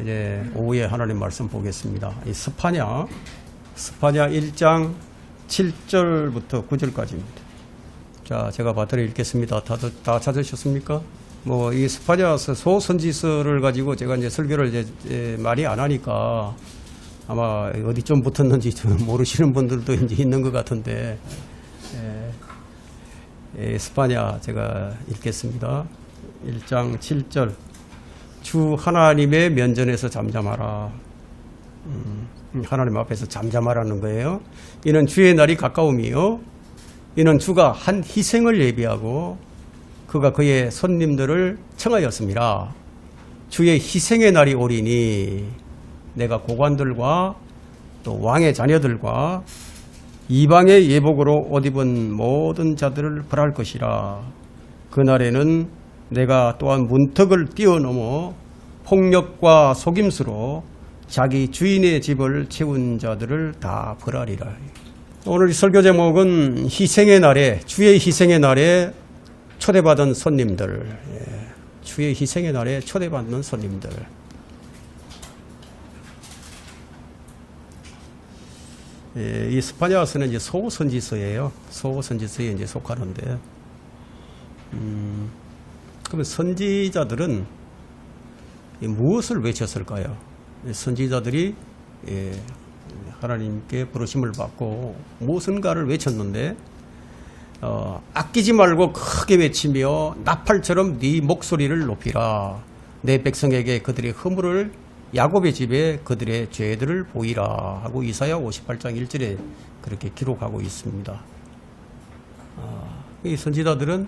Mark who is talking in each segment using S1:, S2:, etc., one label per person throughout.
S1: 이제 오후에 하나님 말씀 보겠습니다. 이 스파냐 1장 7절부터 9절까지입니다. 자, 제가 받들어 읽겠습니다. 다 찾으셨습니까? 뭐 이 스파냐서 소선지서를 가지고 제가 이제 설교를 이제 많이 안 하니까 아마 어디 좀 붙었는지 좀 모르시는 분들도 이제 있는 것 같은데, 스파냐 제가 읽겠습니다. 1장 7절. 주 하나님의 면전에서 잠잠하라. 하나님 앞에서 잠잠하라는 거예요. 이는 주의 날이 가까움이요, 이는 주가 한 희생을 예비하고 그가 그의 손님들을 청하였습니다. 주의 희생의 날이 오리니 내가 고관들과 또 왕의 자녀들과 이방의 예복으로 옷 입은 모든 자들을 벌할 것이라. 그날에는 내가 또한 문턱을 뛰어넘어 폭력과 속임수로 자기 주인의 집을 채운 자들을 다 벌하리라. 오늘 설교 제목은 희생의 날에, 주의 희생의 날에 초대받은 손님들. 주의 희생의 날에 초대받는 손님들. 이 스파냐서는 이제 소선지서예요. 소선지서에 이제 속하는데, 그러면 선지자들은 무엇을 외쳤을까요? 선지자들이 하나님께 부르심을 받고 무엇인가를 외쳤는데, 아끼지 말고 크게 외치며 나팔처럼 네 목소리를 높이라. 내 백성에게 그들의 허물을, 야곱의 집에 그들의 죄들을 보이라 하고 이사야 58장 1절에 그렇게 기록하고 있습니다. 이 선지자들은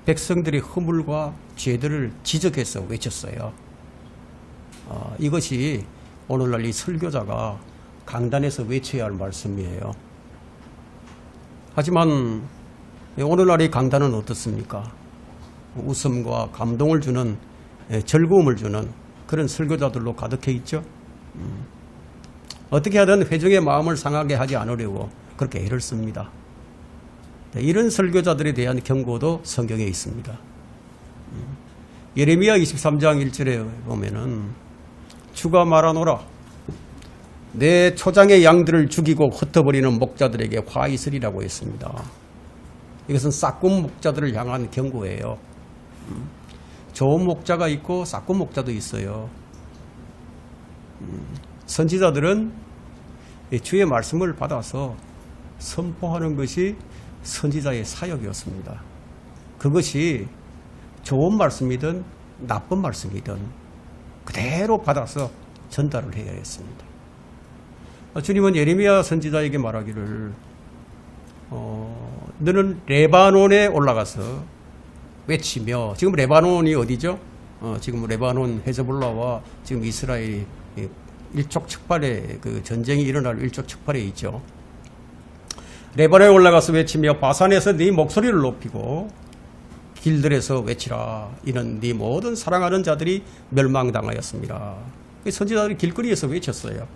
S1: 백성들의 허물과 죄들을 지적해서 외쳤어요. 이것이 오늘날 이 설교자가 강단에서 외쳐야 할 말씀이에요. 하지만 오늘날 이 강단은 어떻습니까? 웃음과 감동을 주는, 즐거움을 주는 그런 설교자들로 가득해 있죠. 어떻게 하든 회중의 마음을 상하게 하지 않으려고 그렇게 애를 씁니다. 이런 설교자들에 대한 경고도 성경에 있습니다. 예레미야 23장 1절에 보면은 주가 말하노라. 내 초장의 양들을 죽이고 흩어버리는 목자들에게 화 있으리라고 했습니다. 이것은 싹군 목자들을 향한 경고예요. 좋은 목자가 있고 싹군 목자도 있어요. 선지자들은 주의 말씀을 받아서 선포하는 것이 선지자의 사역이었습니다. 그것이 좋은 말씀이든 나쁜 말씀이든 그대로 받아서 전달을 해야 했습니다. 주님은 예레미야 선지자에게 말하기를, 너는 레바논에 올라가서 외치며, 지금 레바논이 어디죠? 지금 레바논 헤즈볼라와 지금 이스라엘이 일촉즉발의 그 전쟁이 일어날 일촉즉발에 있죠. 레바논에 올라가서 외치며 바산에서 네 목소리를 높이고 길들에서 외치라. 이는 네 모든 사랑하는 자들이 멸망당하였습니다. 선지자들이 길거리에서 외쳤어요.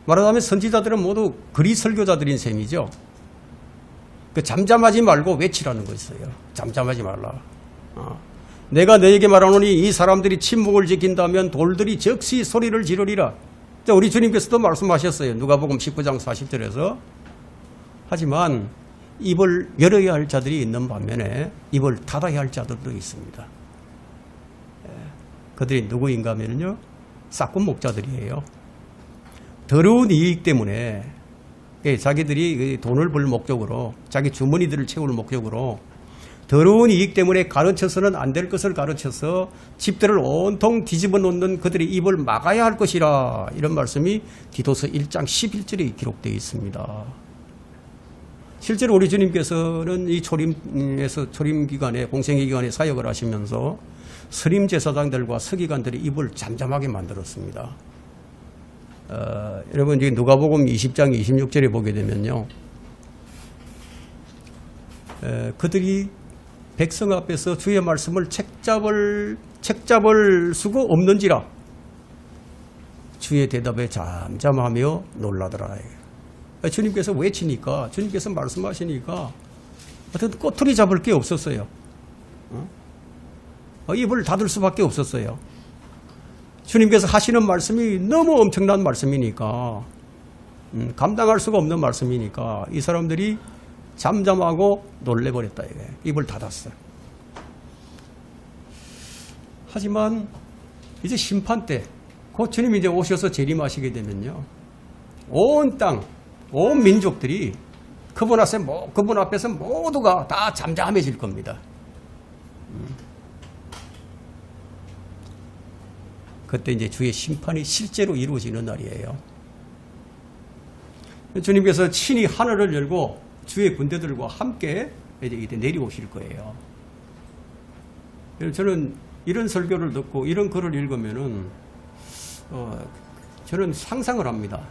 S1: 말하자면 선지자들은 모두 그리 설교자들인 셈이죠. 잠잠하지 말고 외치라는 것이에요. 잠잠하지 말라. 내가 너에게 말하노니 이 사람들이 침묵을 지킨다면 돌들이 즉시 소리를 지르리라. 우리 주님께서도 말씀하셨어요. 누가복음 19장 40절에서. 하지만 입을 열어야 할 자들이 있는 반면에 입을 닫아야 할 자들도 있습니다. 그들이 누구인가 하면요, 싹군 목자들이에요. 더러운 이익 때문에 자기들이 돈을 벌 목적으로, 자기 주머니들을 채울 목적으로 더러운 이익 때문에 가르쳐서는 안 될 것을 가르쳐서 집들을 온통 뒤집어 놓는 그들의 입을 막아야 할 것이라. 이런 말씀이 디도서 1장 11절에 기록되어 있습니다. 실제로 우리 주님께서는 이 초림 기간에, 공생의 기간에 사역을 하시면서 서림 제사장들과 서기관들의 입을 잠잠하게 만들었습니다. 여러분, 이제 누가복음 20장 26절에 보게 되면요, 그들이 백성 앞에서 주의 말씀을 책잡을 수가 없는지라 주의 대답에 잠잠하며 놀라더라. 주님께서 외치니까, 주님께서 말씀하시니까 어떤 꼬투리 잡을 게 없었어요. 입을 닫을 수밖에 없었어요. 주님께서 하시는 말씀이 너무 엄청난 말씀이니까 감당할 수가 없는 말씀이니까 이 사람들이 잠잠하고 놀래버렸다. 이게. 입을 닫았어. 하지만 이제 심판 때 곧 주님이 이제 오셔서 재림하시게 되면요, 온 땅, 온 민족들이 그분 앞에서 모두가 다 잠잠해질 겁니다. 그때 이제 주의 심판이 실제로 이루어지는 날이에요. 주님께서 친히 하늘을 열고 주의 군대들과 함께 이제 내려오실 거예요. 저는 이런 설교를 듣고 이런 글을 읽으면은 저는 상상을 합니다.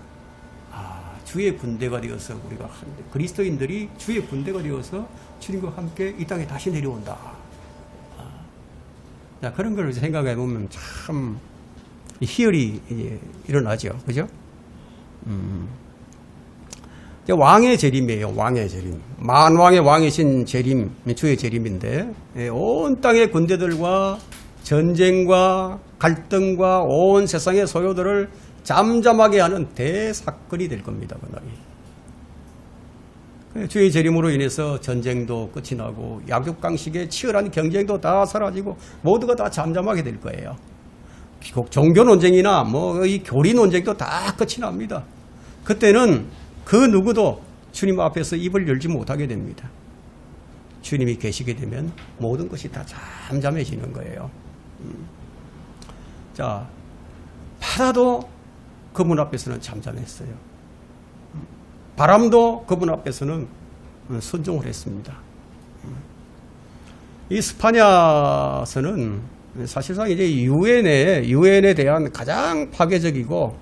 S1: 주의 군대가 되어서 우리가 그리스도인들이 주의 군대가 되어서 주님과 함께 이 땅에 다시 내려온다. 그런 걸 생각해 보면 참 희열이 일어나죠. 그죠? 왕의 재림이에요. 왕의 재림. 만왕의 왕이신 재림, 주의 재림인데 온 땅의 군대들과 전쟁과 갈등과 온 세상의 소요들을 잠잠하게 하는 대사건이 될 겁니다. 그날이. 주의 재림으로 인해서 전쟁도 끝이 나고 약육강식의 치열한 경쟁도 다 사라지고 모두가 다 잠잠하게 될 거예요. 비록 종교 논쟁이나 이 교리 논쟁도 다 끝이 납니다. 그때는 그 누구도 주님 앞에서 입을 열지 못하게 됩니다. 주님이 계시게 되면 모든 것이 다 잠잠해지는 거예요. 자, 바다도 그분 앞에서는 잠잠했어요. 바람도 그분 앞에서는 순종을 했습니다. 이 스파냐서는 사실상 이제 유엔에 대한 가장 파괴적이고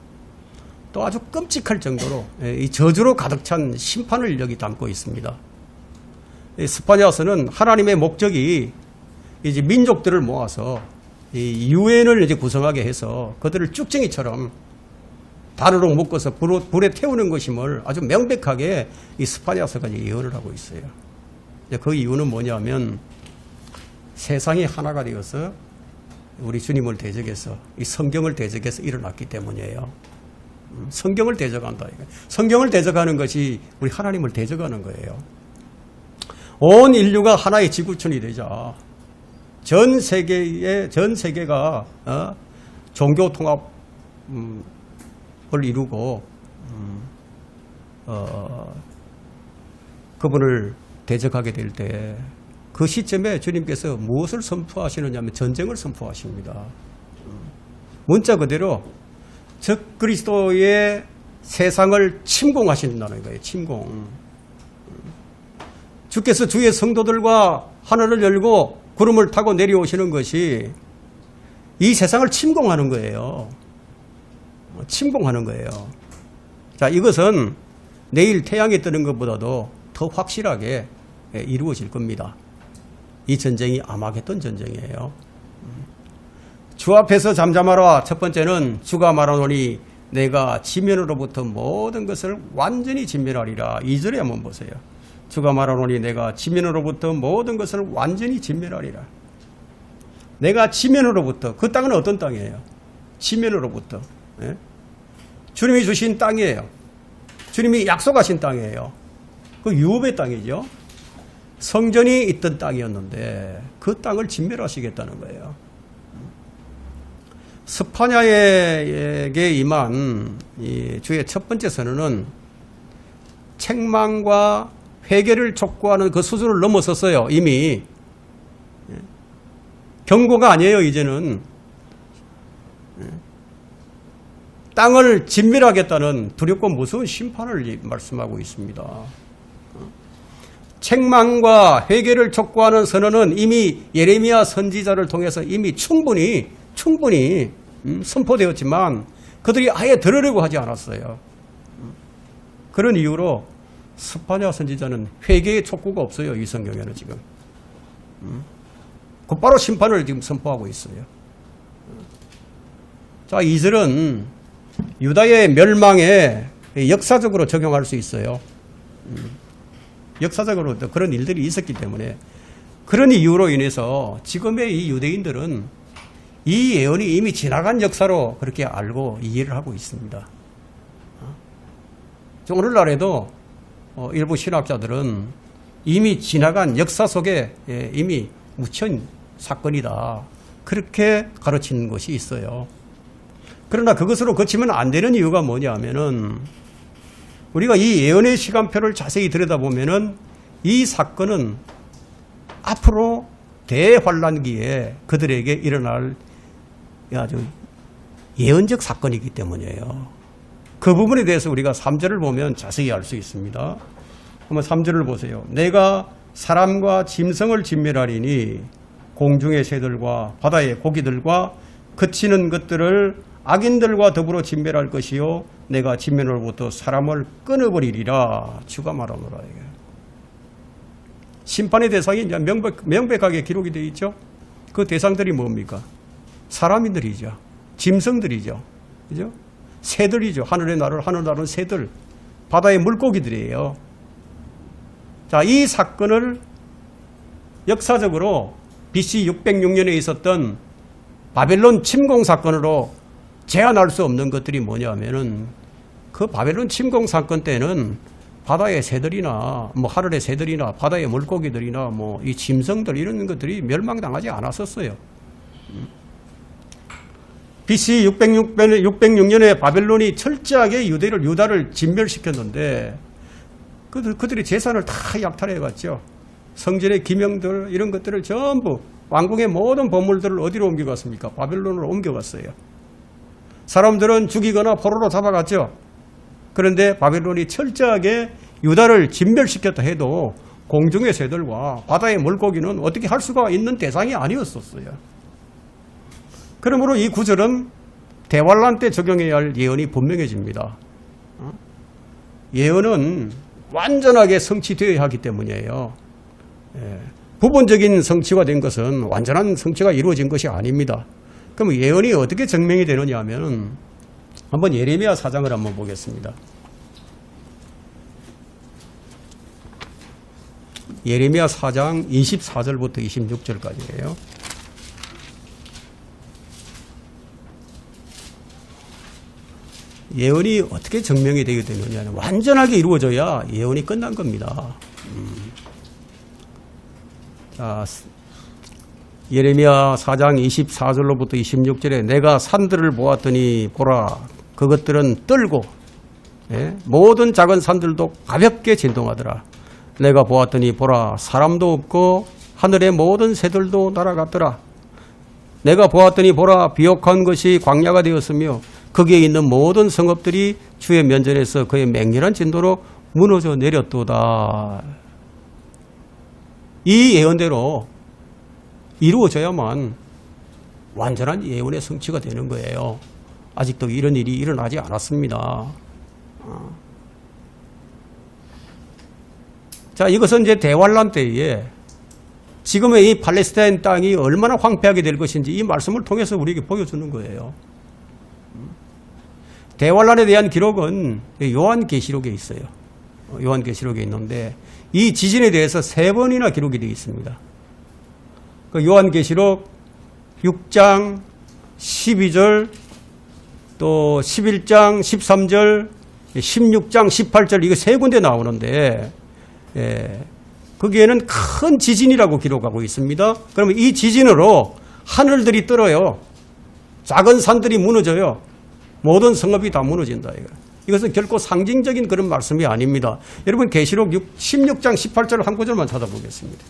S1: 또 아주 끔찍할 정도로 이 저주로 가득 찬 심판을 여기 담고 있습니다. 이 스파냐서는 하나님의 목적이 이제 민족들을 모아서 이 유엔을 이제 구성하게 해서 그들을 쭉쟁이처럼 단으로 묶어서 불에 태우는 것임을 아주 명백하게 이 스파냐서가 예언을 하고 있어요. 그 이유는 뭐냐면 세상이 하나가 되어서 우리 주님을 대적해서 이 성경을 대적해서 일어났기 때문이에요. 성경을 대적한다. 성경을 대적하는 것이 우리 하나님을 대적하는 거예요. 온 인류가 하나의 지구촌이 되자 전 세계가 종교 통합을 이루고 그분을 대적하게 될 때 그 시점에 주님께서 무엇을 선포하시느냐면 전쟁을 선포하십니다. 문자 그대로 적그리스도의 세상을 침공하신다는 거예요. 침공. 주께서 주의 성도들과 하늘을 열고 구름을 타고 내려오시는 것이 이 세상을 침공하는 거예요. 침공하는 거예요. 자, 이것은 내일 태양이 뜨는 것보다도 더 확실하게 이루어질 겁니다. 이 전쟁이 아마겟돈 전쟁이에요. 주 앞에서 잠잠하라. 첫 번째는 주가 말하노니 내가 지면으로부터 모든 것을 완전히 진멸하리라. 2절에 한번 보세요. 주가 말하노니 내가 지면으로부터 모든 것을 완전히 진멸하리라. 내가 지면으로부터, 그 땅은 어떤 땅이에요? 지면으로부터. 예? 주님이 주신 땅이에요. 주님이 약속하신 땅이에요. 그 유업의 땅이죠. 성전이 있던 땅이었는데 그 땅을 진멸하시겠다는 거예요. 스파냐에게 임한 이 주의 첫 번째 선언은 책망과 회개를 촉구하는 그 수준을 넘어섰어요. 이미. 경고가 아니에요. 이제는. 땅을 진멸하겠다는 두렵고 무서운 심판을 말씀하고 있습니다. 책망과 회개를 촉구하는 선언은 이미 예레미야 선지자를 통해서 이미 충분히 선포되었지만 그들이 아예 들으려고 하지 않았어요. 그런 이유로 스파냐 선지자는 회개의 촉구가 없어요. 이 성경에는 지금. 곧바로 심판을 지금 선포하고 있어요. 자, 2절은 유다의 멸망에 역사적으로 적용할 수 있어요. 역사적으로 그런 일들이 있었기 때문에 그런 이유로 인해서 지금의 이 유대인들은 이 예언이 이미 지나간 역사로 그렇게 알고 이해를 하고 있습니다. 오늘날에도 일부 신학자들은 이미 지나간 역사 속에 이미 묻힌 사건이다. 그렇게 가르치는 것이 있어요. 그러나 그것으로 그치면 안 되는 이유가 뭐냐면은 우리가 이 예언의 시간표를 자세히 들여다보면은 이 사건은 앞으로 대환란기에 그들에게 일어날 아주 예언적 사건이기 때문이에요. 그 부분에 대해서 우리가 3절을 보면 자세히 알 수 있습니다. 한번 3절을 보세요. 내가 사람과 짐승을 진멸하리니 공중의 새들과 바다의 고기들과 그치는 것들을 악인들과 더불어 진멸할 것이요 내가 진멸로부터 사람을 끊어버리리라 주가 말하노라. 심판의 대상이 이제 명백하게 기록이 되어 있죠. 그 대상들이 뭡니까? 사람인들이죠. 짐승들이죠. 그죠? 새들이죠. 하늘의 나는 새들. 바다의 물고기들이에요. 자, 이 사건을 역사적으로 BC 606년에 있었던 바벨론 침공 사건으로 제한할 수 없는 것들이 뭐냐면은 그 바벨론 침공 사건 때는 바다의 새들이나 뭐 하늘의 새들이나 바다의 물고기들이나 뭐 이 짐승들 이런 것들이 멸망당하지 않았었어요. BC 606년에 바벨론이 철저하게 유다를 진멸시켰는데 그들이 재산을 다 약탈해갔죠. 성전의 기명들 이런 것들을 전부 왕궁의 모든 보물들을 어디로 옮겨갔습니까? 바벨론으로 옮겨갔어요. 사람들은 죽이거나 포로로 잡아갔죠. 그런데 바벨론이 철저하게 유다를 진멸시켰다 해도 공중의 새들과 바다의 물고기는 어떻게 할 수가 있는 대상이 아니었었어요. 그러므로 이 구절은 대환란 때 적용해야 할 예언이 분명해집니다. 예언은 완전하게 성취되어야 하기 때문이에요. 부분적인 성취가 된 것은 완전한 성취가 이루어진 것이 아닙니다. 그럼 예언이 어떻게 증명이 되느냐 하면 한번 예레미야 4장을 한번 보겠습니다. 예레미야 4장 24절부터 26절까지예요. 예언이 어떻게 증명이 되게 되느냐는 완전하게 이루어져야 예언이 끝난 겁니다. 자, 예레미야 4장 24절로부터 26절에 내가 산들을 보았더니 보라 그것들은 떨고 모든 작은 산들도 가볍게 진동하더라. 내가 보았더니 보라 사람도 없고 하늘의 모든 새들도 날아갔더라. 내가 보았더니 보라 비옥한 것이 광야가 되었으며 거기에 있는 모든 성읍들이 주의 면전에서 그의 맹렬한 진도로 무너져 내렸도다. 이 예언대로 이루어져야만 완전한 예언의 성취가 되는 거예요. 아직도 이런 일이 일어나지 않았습니다. 자, 이것은 이제 대환란 때에 지금의 이 팔레스타인 땅이 얼마나 황폐하게 될 것인지 이 말씀을 통해서 우리에게 보여주는 거예요. 대환란에 대한 기록은 요한계시록에 있어요. 요한계시록에 있는데 이 지진에 대해서 3번이나 기록이 되어 있습니다. 그 요한계시록 6장 12절 또 11장 13절 16장 18절 이거 3군데 나오는데 거기에는 큰 지진이라고 기록하고 있습니다. 그러면 이 지진으로 하늘들이 떨어요. 작은 산들이 무너져요. 모든 성읍이 다 무너진다. 이것은 결코 상징적인 그런 말씀이 아닙니다. 여러분 계시록 16장 18절 한 구절만 찾아보겠습니다.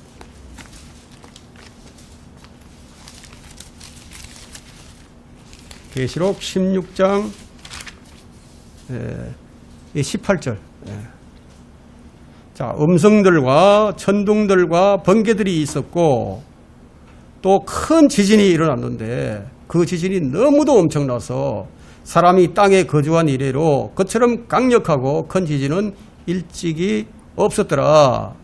S1: 계시록 16장 18절. 자, 음성들과 천둥들과 번개들이 있었고 또 큰 지진이 일어났는데 그 지진이 너무도 엄청나서 사람이 땅에 거주한 이래로 그처럼 강력하고 큰 지진은 일찍이 없었더라.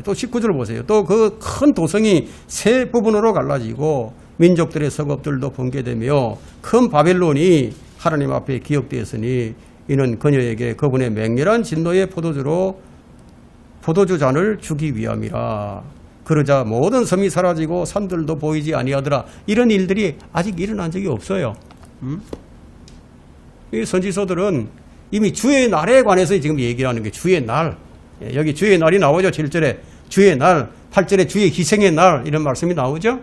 S1: 또 19절 보세요. 또 그 큰 도성이 세 부분으로 갈라지고 민족들의 성읍들도 붕괴되며 큰 바벨론이 하나님 앞에 기억되었으니 이는 그녀에게 그분의 맹렬한 진노의 포도주 잔을 주기 위함이라. 그러자 모든 섬이 사라지고 산들도 보이지 아니하더라. 이런 일들이 아직 일어난 적이 없어요. 이 선지서들은 이미 주의 날에 관해서 지금 얘기를 하는 게 주의 날. 여기 주의 날이 나오죠. 7절에 주의 날, 8절에 주의 희생의 날 이런 말씀이 나오죠.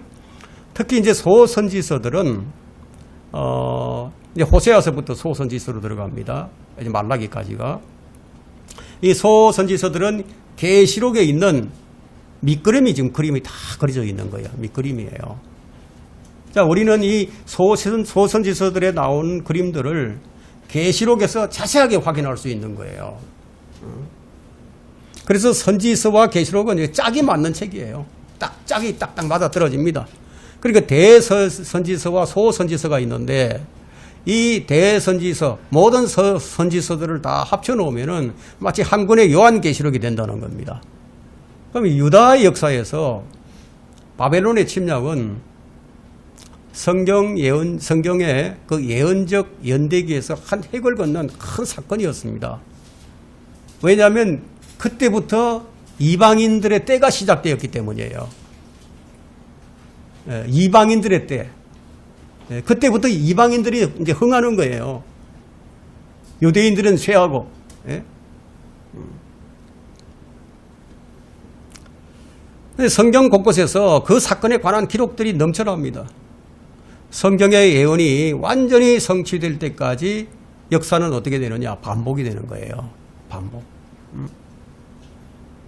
S1: 특히 이제 소선지서들은 이제 호세아서부터 소선지서로 들어갑니다. 이제 말라기까지가. 이 소선지서들은 계시록에 있는 밑그림이 지금 그림이 다 그려져 있는 거예요. 밑그림이에요. 자, 우리는 이 소선지서들에 나온 그림들을 계시록에서 자세하게 확인할 수 있는 거예요. 그래서 선지서와 계시록은 짝이 맞는 책이에요. 짝이 딱딱 맞아 떨어집니다. 그러니까 대선지서와 소선지서가 있는데 이 대선지서, 모든 선지서들을 다 합쳐놓으면은 마치 한 권의 요한계시록이 된다는 겁니다. 그럼 유다의 역사에서 바벨론의 침략은 성경의 그 예언적 연대기에서 한 획을 걷는 큰 사건이었습니다. 왜냐하면 그때부터 이방인들의 때가 시작되었기 때문이에요. 이방인들의 때. 그때부터 이방인들이 이제 흥하는 거예요. 유대인들은 쇠하고. 성경 곳곳에서 그 사건에 관한 기록들이 넘쳐납니다. 성경의 예언이 완전히 성취될 때까지 역사는 어떻게 되느냐? 반복이 되는 거예요. 반복.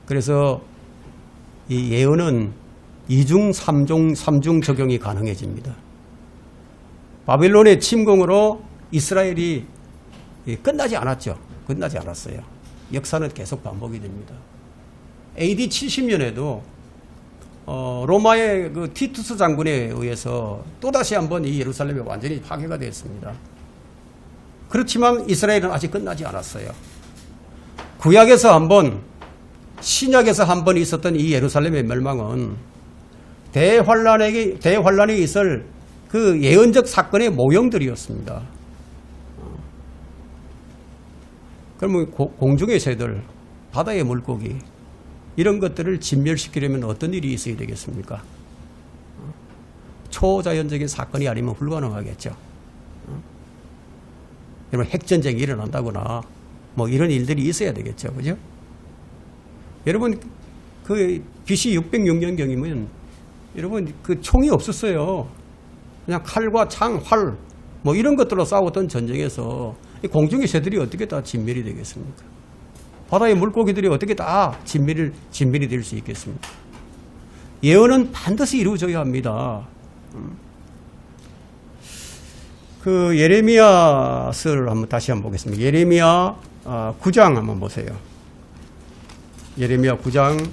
S1: 그래서 이 예언은 2중, 3중 적용이 가능해집니다. 바빌론의 침공으로 이스라엘이 끝나지 않았죠. 끝나지 않았어요. 역사는 계속 반복이 됩니다. AD 70년에도 로마의 그 티투스 장군에 의해서 또다시 한번 이 예루살렘이 완전히 파괴가 됐습니다. 그렇지만 이스라엘은 아직 끝나지 않았어요. 구약에서 한번, 신약에서 한번 있었던 이 예루살렘의 멸망은 대환란이 있을 그 예언적 사건의 모형들이었습니다. 그러면 공중의 새들, 바다의 물고기 이런 것들을 진멸시키려면 어떤 일이 있어야 되겠습니까? 초자연적인 사건이 아니면 불가능하겠죠. 여러분 핵전쟁이 일어난다거나 뭐 이런 일들이 있어야 되겠죠. 그죠? 여러분 그 BC 606년경이면 여러분 그 총이 없었어요. 그냥 칼과 창, 활 뭐 이런 것들로 싸웠던 전쟁에서 공중의 새들이 어떻게 다 진멸이 되겠습니까? 바다의 물고기들이 어떻게 다 진멸이 될 수 있겠습니까? 예언은 반드시 이루어져야 합니다. 그 예레미야서를 다시 한번 보겠습니다. 예레미야 9장 한번 보세요. 예레미야 9장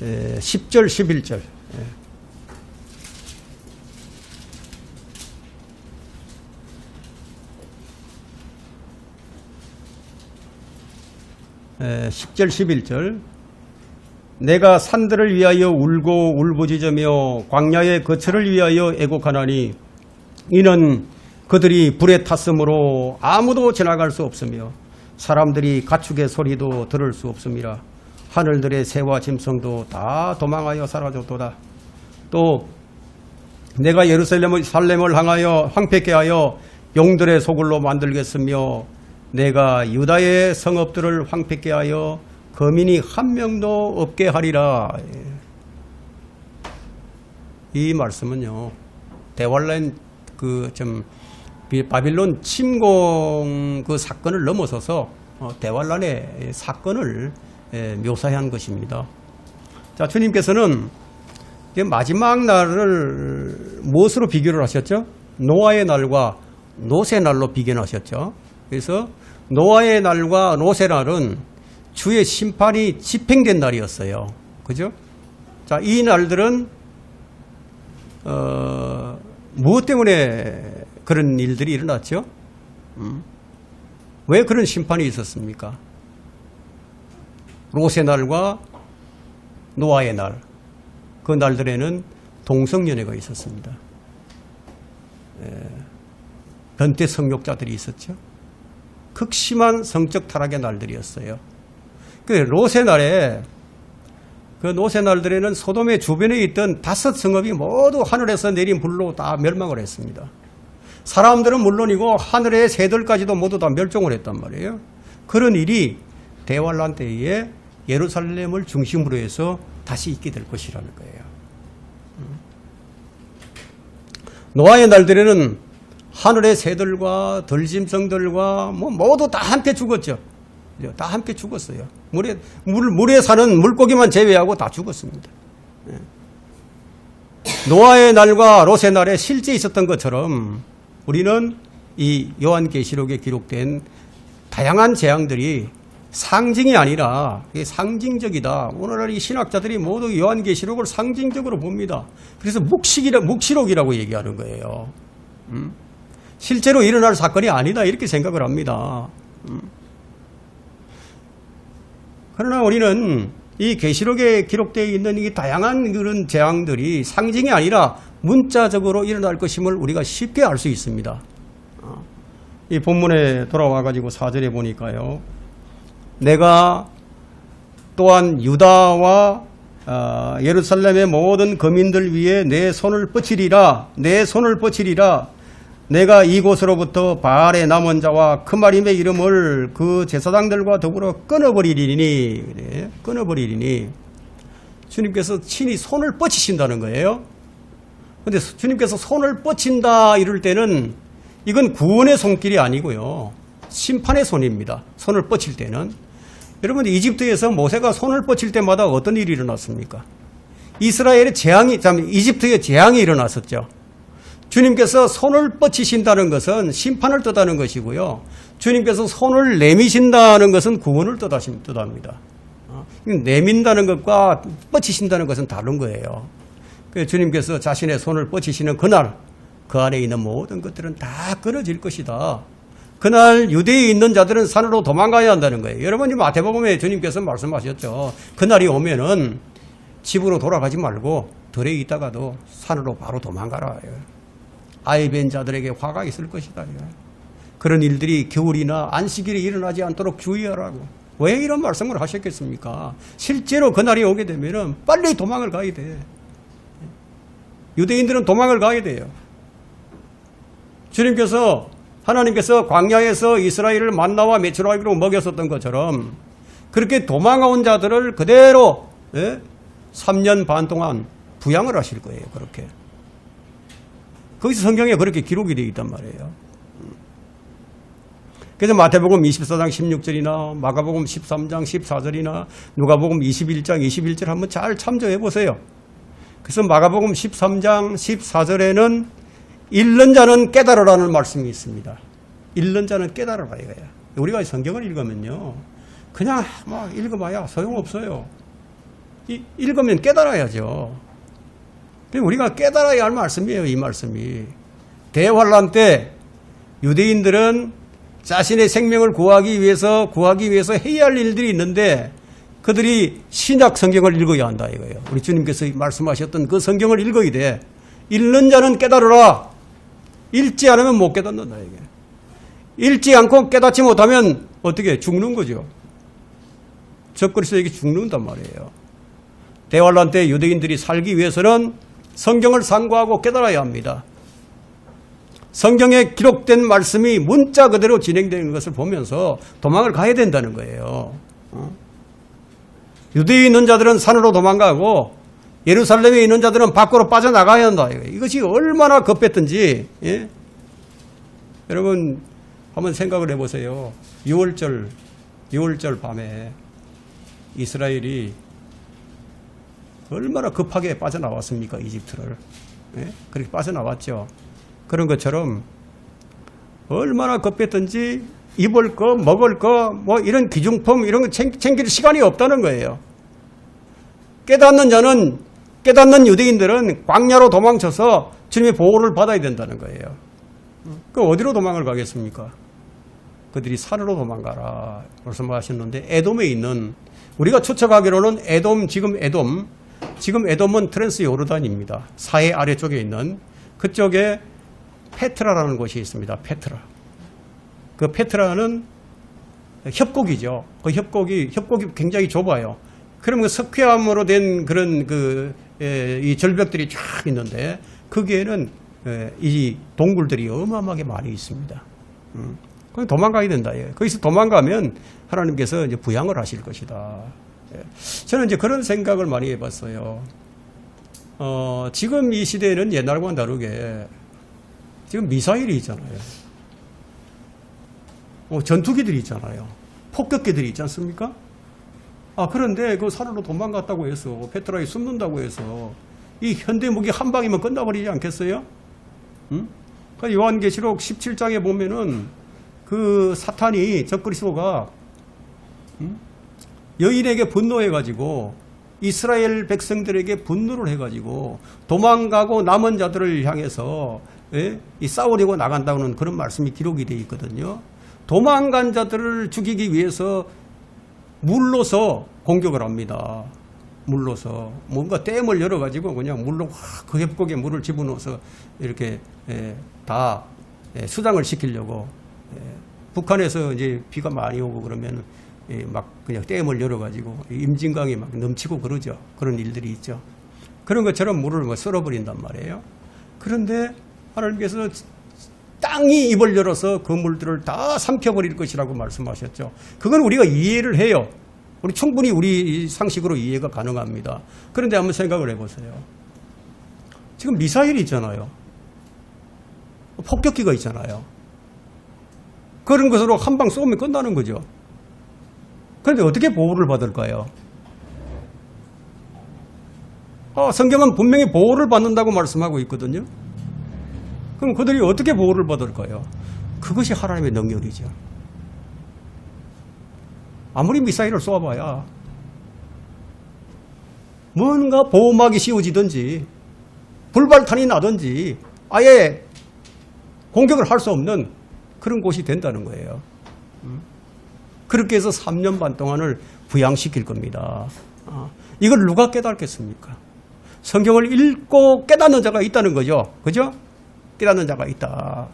S1: 10절 11절. 10절 11절. 내가 산들을 위하여 울고 울부짖으며 광야의 거처를 위하여 애곡하나니 이는 그들이 불에 탔으므로 아무도 지나갈 수 없으며 사람들이 가축의 소리도 들을 수 없음이라. 하늘들의 새와 짐승도 다 도망하여 사라졌도다. 또 내가 예루살렘을 향하여 황폐케 하여 용들의 소굴로 만들겠으며 내가 유다의 성읍들을 황폐케 하여 거민이 한 명도 없게 하리라. 이 말씀은요, 대환란 바빌론 침공 그 사건을 넘어서서 대환란의 사건을 묘사한 것입니다. 자, 주님께서는 마지막 날을 무엇으로 비교를 하셨죠? 노아의 날과 노세 날로 비교하셨죠. 그래서 노아의 날과 노세 날은 주의 심판이 집행된 날이었어요. 그죠? 자, 이 날들은 무엇 때문에 그런 일들이 일어났죠? 왜 그런 심판이 있었습니까? 롯의 날과 노아의 날, 그 날들에는 동성연애가 있었습니다. 변태 성욕자들이 있었죠. 극심한 성적 타락의 날들이었어요. 그 롯의 날에 그 롯의 날들에는 소돔의 주변에 있던 5 성읍이 모두 하늘에서 내린 불로 다 멸망을 했습니다. 사람들은 물론이고 하늘의 새들까지도 모두 다 멸종을 했단 말이에요. 그런 일이 대환란 때에 예루살렘을 중심으로 해서 다시 있게 될 것이라는 거예요. 노아의 날들에는 하늘의 새들과 들짐승들과 모두 다 함께 죽었죠. 다 함께 죽었어요. 물에 사는 물고기만 제외하고 다 죽었습니다. 노아의 날과 롯의 날에 실제 있었던 것처럼 우리는 이 요한계시록에 기록된 다양한 재앙들이 상징이 아니라 상징적이다. 오늘날 이 신학자들이 모두 요한계시록을 상징적으로 봅니다. 그래서 묵시록이라고 얘기하는 거예요. 실제로 일어날 사건이 아니다 이렇게 생각을 합니다. 그러나 우리는 이 계시록에 기록되어 있는 이 다양한 그런 재앙들이 상징이 아니라 문자적으로 일어날 것임을 우리가 쉽게 알 수 있습니다. 이 본문에 돌아와 가지고 4절에 보니까요. 내가 또한 유다와 예루살렘의 모든 거민들 위에 내 손을 뻗치리라. 내가 이곳으로부터 바알의 남은 자와 크마림의 이름을 그 제사장들과 더불어 끊어버리리니. 그래, 끊어버리리니. 주님께서 친히 손을 뻗치신다는 거예요. 그런데 주님께서 손을 뻗친다 이럴 때는 이건 구원의 손길이 아니고요. 심판의 손입니다. 손을 뻗칠 때는. 여러분 이집트에서 모세가 손을 뻗칠 때마다 어떤 일이 일어났습니까? 이스라엘의 이집트에 재앙이 일어났었죠. 주님께서 손을 뻗치신다는 것은 심판을 뜻하는 것이고요. 주님께서 손을 내미신다는 것은 구원을 뜻합니다. 내민다는 것과 뻗치신다는 것은 다른 거예요. 그래서 주님께서 자신의 손을 뻗치시는 그날 그 안에 있는 모든 것들은 다 끊어질 것이다. 그날 유대에 있는 자들은 산으로 도망가야 한다는 거예요. 여러분 마태복음에 주님께서 말씀하셨죠. 그날이 오면은 집으로 돌아가지 말고 들에 있다가도 산으로 바로 도망가라. 아이 뵌 자들에게 화가 있을 것이다. 그런 일들이 겨울이나 안식일에 일어나지 않도록 주의하라고. 왜 이런 말씀을 하셨겠습니까? 실제로 그날이 오게 되면은 빨리 도망을 가야 돼. 유대인들은 도망을 가야 돼요. 하나님께서 광야에서 이스라엘을 만나와 메추라기로 먹였었던 것처럼 그렇게 도망온 자들을 그대로 3년 반 동안 부양을 하실 거예요. 그렇게. 거기서 성경에 그렇게 기록이 되어 있단 말이에요. 그래서 마태복음 24장 16절이나 마가복음 13장 14절이나 누가복음 21장 21절 한번 잘 참조해 보세요. 그래서 마가복음 13장 14절에는 읽는 자는 깨달으라는 말씀이 있습니다. 읽는 자는 깨달으라 이거야. 우리가 성경을 읽으면요. 그냥 막 읽어봐야 소용없어요. 읽으면 깨달아야죠. 우리가 깨달아야 할 말씀이에요. 이 말씀이. 대환란 때 유대인들은 자신의 생명을 구하기 위해서 해야 할 일들이 있는데 그들이 신약 성경을 읽어야 한다 이거예요. 우리 주님께서 말씀하셨던 그 성경을 읽어야 돼. 읽는 자는 깨달으라. 읽지 않으면 못 깨닫는다 이게. 읽지 않고 깨닫지 못하면 어떻게 죽는 거죠. 적그리스도에게 죽는단 말이에요. 대환란 때 유대인들이 살기 위해서는 성경을 상고하고 깨달아야 합니다. 성경에 기록된 말씀이 문자 그대로 진행되는 것을 보면서 도망을 가야 된다는 거예요. 유대에 있는 자들은 산으로 도망가고 예루살렘에 있는 자들은 밖으로 빠져나가야 한다. 이것이 얼마나 급했던지 여러분 한번 생각을 해보세요. 6월절 밤에 이스라엘이 얼마나 급하게 빠져나왔습니까? 이집트를. 그렇게 빠져나왔죠. 그런 것처럼 얼마나 급했던지 입을 거, 먹을 거, 뭐 이런 기중품 이런 거 챙길 시간이 없다는 거예요. 깨닫는 유대인들은 광야로 도망쳐서 주님의 보호를 받아야 된다는 거예요. 그럼 어디로 도망을 가겠습니까? 그들이 산으로 도망가라 말씀하셨는데 에돔에 있는 우리가 추측하기로는 지금 에돔은 트랜스 요르단입니다. 사해 아래쪽에 있는 그쪽에 페트라라는 곳이 있습니다. 페트라. 그 페트라는 협곡이죠. 그 협곡이 굉장히 좁아요. 그러면 석회암으로 된 그런 이 절벽들이 쫙 있는데 거기에는 이 동굴들이 어마어마하게 많이 있습니다. 거기 도망가야 된다. 거기서 도망가면 하나님께서 이제 부양을 하실 것이다. 저는 이제 그런 생각을 많이 해봤어요. 지금 이 시대에는 옛날과는 다르게 지금 미사일이 있잖아요. 전투기들이 있잖아요. 폭격기들이 있지 않습니까? 그런데 그 산으로 도망갔다고 해서 페트라에 숨는다고 해서 이 현대 무기 한 방이면 끝나버리지 않겠어요? 그러니까 요한계시록 17장에 보면은 그 사탄이 적그리스도가 여인에게 분노해가지고 이스라엘 백성들에게 분노를 해가지고 도망가고 남은 자들을 향해서 이 싸우려고 나간다는 그런 말씀이 기록이 되어 있거든요. 도망간 자들을 죽이기 위해서 물로서 공격을 합니다. 물로서 뭔가 댐을 열어가지고 그냥 물로 그 협곡에 물을 집어넣어서 이렇게 다 수장을 시키려고 북한에서 이제 비가 많이 오고 그러면 막 그냥 댐을 열어가지고 임진강이 막 넘치고 그러죠. 그런 일들이 있죠. 그런 것처럼 물을 뭐 썰어버린단 말이에요. 그런데 하나님께서 땅이 입을 열어서 그 물들을 다 삼켜버릴 것이라고 말씀하셨죠. 그건 우리가 이해를 해요. 우리 충분히 우리 상식으로 이해가 가능합니다. 그런데 한번 생각을 해보세요. 지금 미사일이 있잖아요. 폭격기가 있잖아요. 그런 것으로 한 방 쏘면 끝나는 거죠. 그런데 어떻게 보호를 받을까요? 성경은 분명히 보호를 받는다고 말씀하고 있거든요. 그럼 그들이 어떻게 보호를 받을까요? 그것이 하나님의 능력이죠. 아무리 미사일을 쏘아봐야 뭔가 보호막이 씌워지든지 불발탄이 나든지 아예 공격을 할 수 없는 그런 곳이 된다는 거예요. 그렇게 해서 3년 반 동안을 부양시킬 겁니다. 이걸 누가 깨닫겠습니까? 성경을 읽고 깨닫는 자가 있다는 거죠. 그죠? 깨닫는 자가 있다.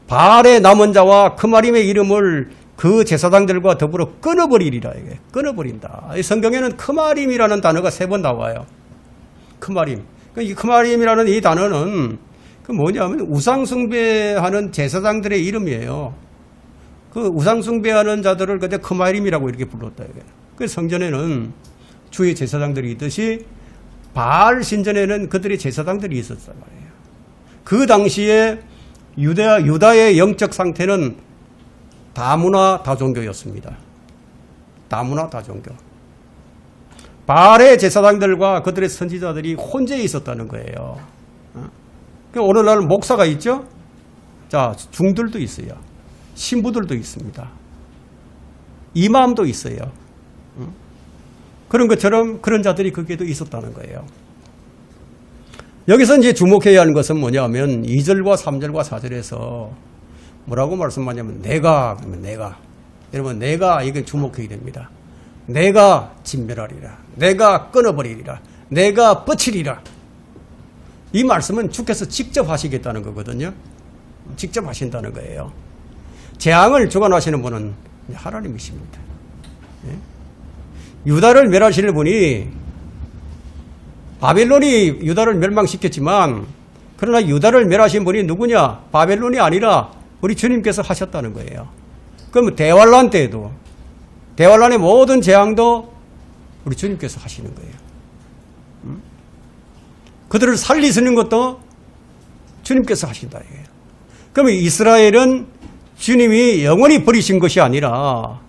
S1: 바알의 남은 자와 크마림의 이름을 그 제사장들과 더불어 끊어버리리라. 이게 끊어버린다. 이 성경에는 크마림이라는 단어가 3번 나와요. 크마림. 이 크마림이라는 이 단어는 그 뭐냐면 우상숭배하는 제사장들의 이름이에요. 그 우상숭배하는 자들을 그때 크마림이라고 이렇게 불렀다. 그 성전에는 주의 제사장들이 있듯이 바알 신전에는 그들의 제사장들이 있었단 말이에요. 그 당시에 유다의 영적 상태는 다문화 다종교였습니다. 다문화 다종교. 바알의 제사장들과 그들의 선지자들이 혼재해 있었다는 거예요. 오늘날 목사가 있죠? 자, 중들도 있어요. 신부들도 있습니다. 이맘도 있어요. 그런 것처럼 그런 자들이 거기에도 있었다는 거예요. 여기서 이제 주목해야 하는 것은 뭐냐면 2절과 3절과 4절에서 뭐라고 말씀하냐면 그러면 내가. 여러분 내가 이게 주목해야 됩니다. 내가 진멸하리라. 내가 끊어버리리라. 내가 뻗치리라. 이 말씀은 주께서 직접 하시겠다는 거거든요. 직접 하신다는 거예요. 재앙을 주관하시는 분은 하나님이십니다. 유다를 멸하실 분이 바벨론이 유다를 멸망시켰지만 그러나 유다를 멸하신 분이 누구냐? 바벨론이 아니라 우리 주님께서 하셨다는 거예요. 그럼 대환란 때에도 대환란의 모든 재앙도 우리 주님께서 하시는 거예요. 그들을 살리시는 것도 주님께서 하신다. 그러면 이스라엘은 주님이 영원히 버리신 것이 아니라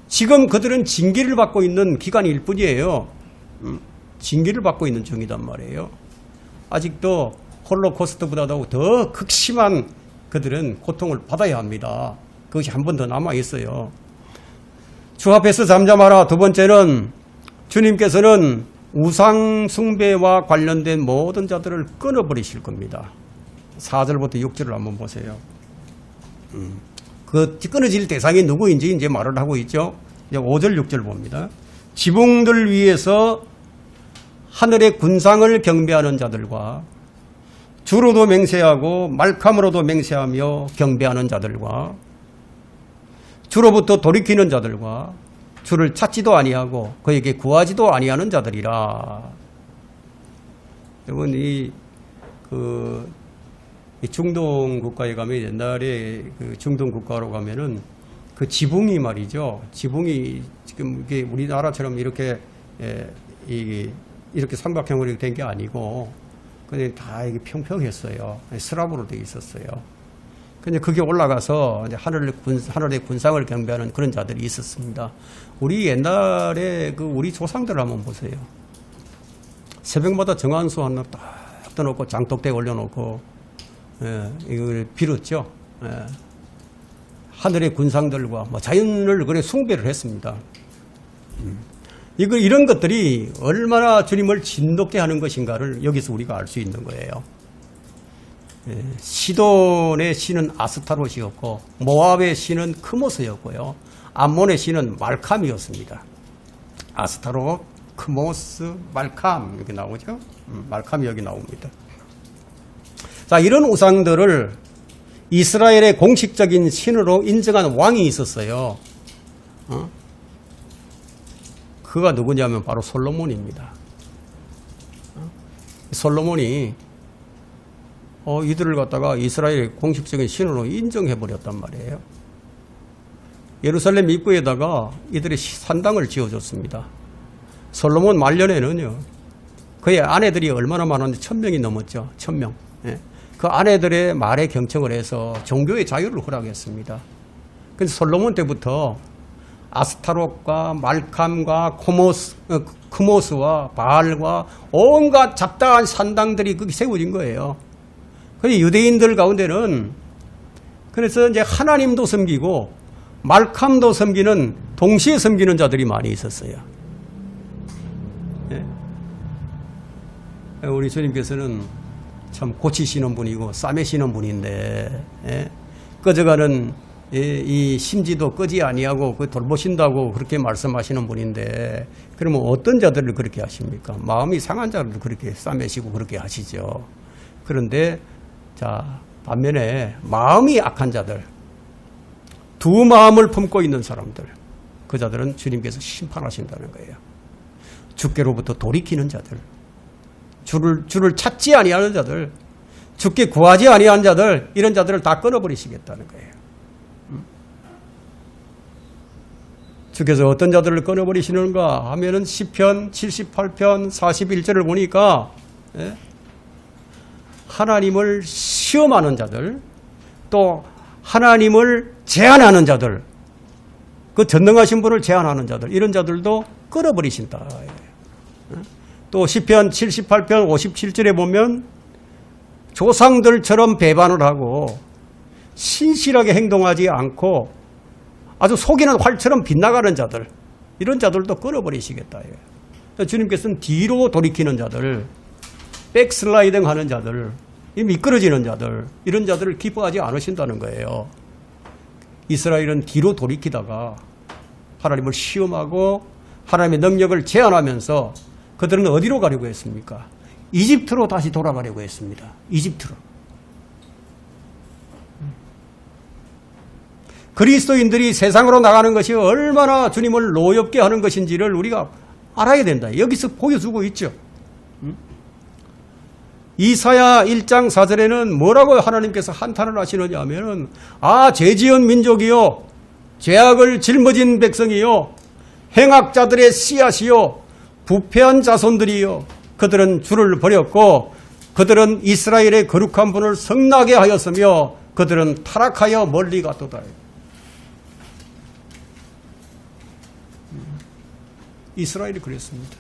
S1: 지금 그들은 징계를 받고 있는 기간일 뿐이에요. 징계를 받고 있는 중이단 말이에요. 아직도 홀로코스트보다도 더 극심한 그들은 고통을 받아야 합니다. 그것이 한 번 더 남아 있어요. 주 앞에서 잠잠하라. 두 번째는 주님께서는 우상 숭배와 관련된 모든 자들을 끊어버리실 겁니다. 4절부터 6절을 한번 보세요. 그 끊어질 대상이 누구인지 이제 말을 하고 있죠. 이제 5절, 6절 봅니다. 지붕들 위에서 하늘의 군상을 경배하는 자들과 주로도 맹세하고 말캄으로도 맹세하며 경배하는 자들과 주로부터 돌이키는 자들과 주를 찾지도 아니하고 그에게 구하지도 아니하는 자들이라. 여러분 이 중동 국가에 가면 옛날에 그 중동 국가로 가면은 그 지붕이 말이죠. 지붕이 지금 이게 우리나라처럼 이렇게 이렇게 삼각형으로 된 게 아니고 그냥 다 이게 평평했어요. 슬랍으로 되어 있었어요. 근데 그게 올라가서 이제 하늘의 군상을 경배하는 그런 자들이 있었습니다. 우리 옛날에 우리 조상들 한번 보세요. 새벽마다 정한수 하나 딱 떠놓고 장독대 올려놓고 이걸 빌었죠. 하늘의 군상들과 자연을 그래 숭배를 했습니다. 이런 것들이 얼마나 주님을 진돗게 하는 것인가를 여기서 우리가 알 수 있는 거예요. 시돈의 신은 아스타롯이었고 모압의 신은 크모스였고요. 암몬의 신은 말캄이었습니다. 아스타롯, 크모스, 말캄 여기 나오죠. 말캄이 여기 나옵니다. 자, 이런 우상들을 이스라엘의 공식적인 신으로 인정한 왕이 있었어요. 그가 누구냐면 바로 솔로몬입니다. 솔로몬이 이들을 갖다가 이스라엘의 공식적인 신으로 인정해버렸단 말이에요. 예루살렘 입구에다가 이들의 산당을 지어줬습니다. 솔로몬 말년에는요, 그의 아내들이 얼마나 많았는데 1000명이 넘었죠. 1000명. 그 아내들의 말에 경청을 해서 종교의 자유를 허락했습니다. 그래서 솔로몬 때부터 아스타롯과 말캄과 크모스와 바알과 온갖 잡다한 산당들이 거기 세워진 거예요. 그 유대인들 가운데는 그래서 이제 하나님도 섬기고 말캄도 섬기는 동시에 섬기는 자들이 많이 있었어요. 우리 주님께서는 참 고치시는 분이고 싸매시는 분인데 꺼져가는 이 심지도 끄지 아니하고 돌보신다고 그렇게 말씀하시는 분인데 그러면 어떤 자들을 그렇게 하십니까? 마음이 상한 자들을 그렇게 싸매시고 그렇게 하시죠. 그런데 자 반면에 마음이 악한 자들, 두 마음을 품고 있는 사람들, 그 자들은 주님께서 심판하신다는 거예요. 주께로부터 돌이키는 자들, 주를 찾지 아니하는 자들, 주께 구하지 아니하는 자들, 이런 자들을 다 끊어버리시겠다는 거예요. 주께서 어떤 자들을 끊어버리시는가 하면은 시편 78편 41절을 보니까 하나님을 시험하는 자들, 또 하나님을 제한하는 자들, 그 전능하신 분을 제한하는 자들, 이런 자들도 끊어버리신다. 또 시편 78편 57절에 보면 조상들처럼 배반을 하고 신실하게 행동하지 않고 아주 속이는 활처럼 빗나가는 자들, 이런 자들도 끊어버리시겠다. 주님께서는 뒤로 돌이키는 자들, 백슬라이딩 하는 자들, 미끄러지는 자들, 이런 자들을 기뻐하지 않으신다는 거예요. 이스라엘은 뒤로 돌이키다가 하나님을 시험하고 하나님의 능력을 제한하면서 그들은 어디로 가려고 했습니까? 이집트로 다시 돌아가려고 했습니다. 이집트로. 그리스도인들이 세상으로 나가는 것이 얼마나 주님을 노엽게 하는 것인지를 우리가 알아야 된다. 여기서 보여주고 있죠. 이사야 1장 4절에는 뭐라고 하나님께서 한탄을 하시느냐 하면은 죄지은 민족이요, 죄악을 짊어진 백성이요, 행악자들의 씨앗이요, 부패한 자손들이요, 그들은 주를 버렸고 그들은 이스라엘의 거룩한 분을 성나게 하였으며 그들은 타락하여 멀리 갔도다. 이스라엘이 그랬습니다.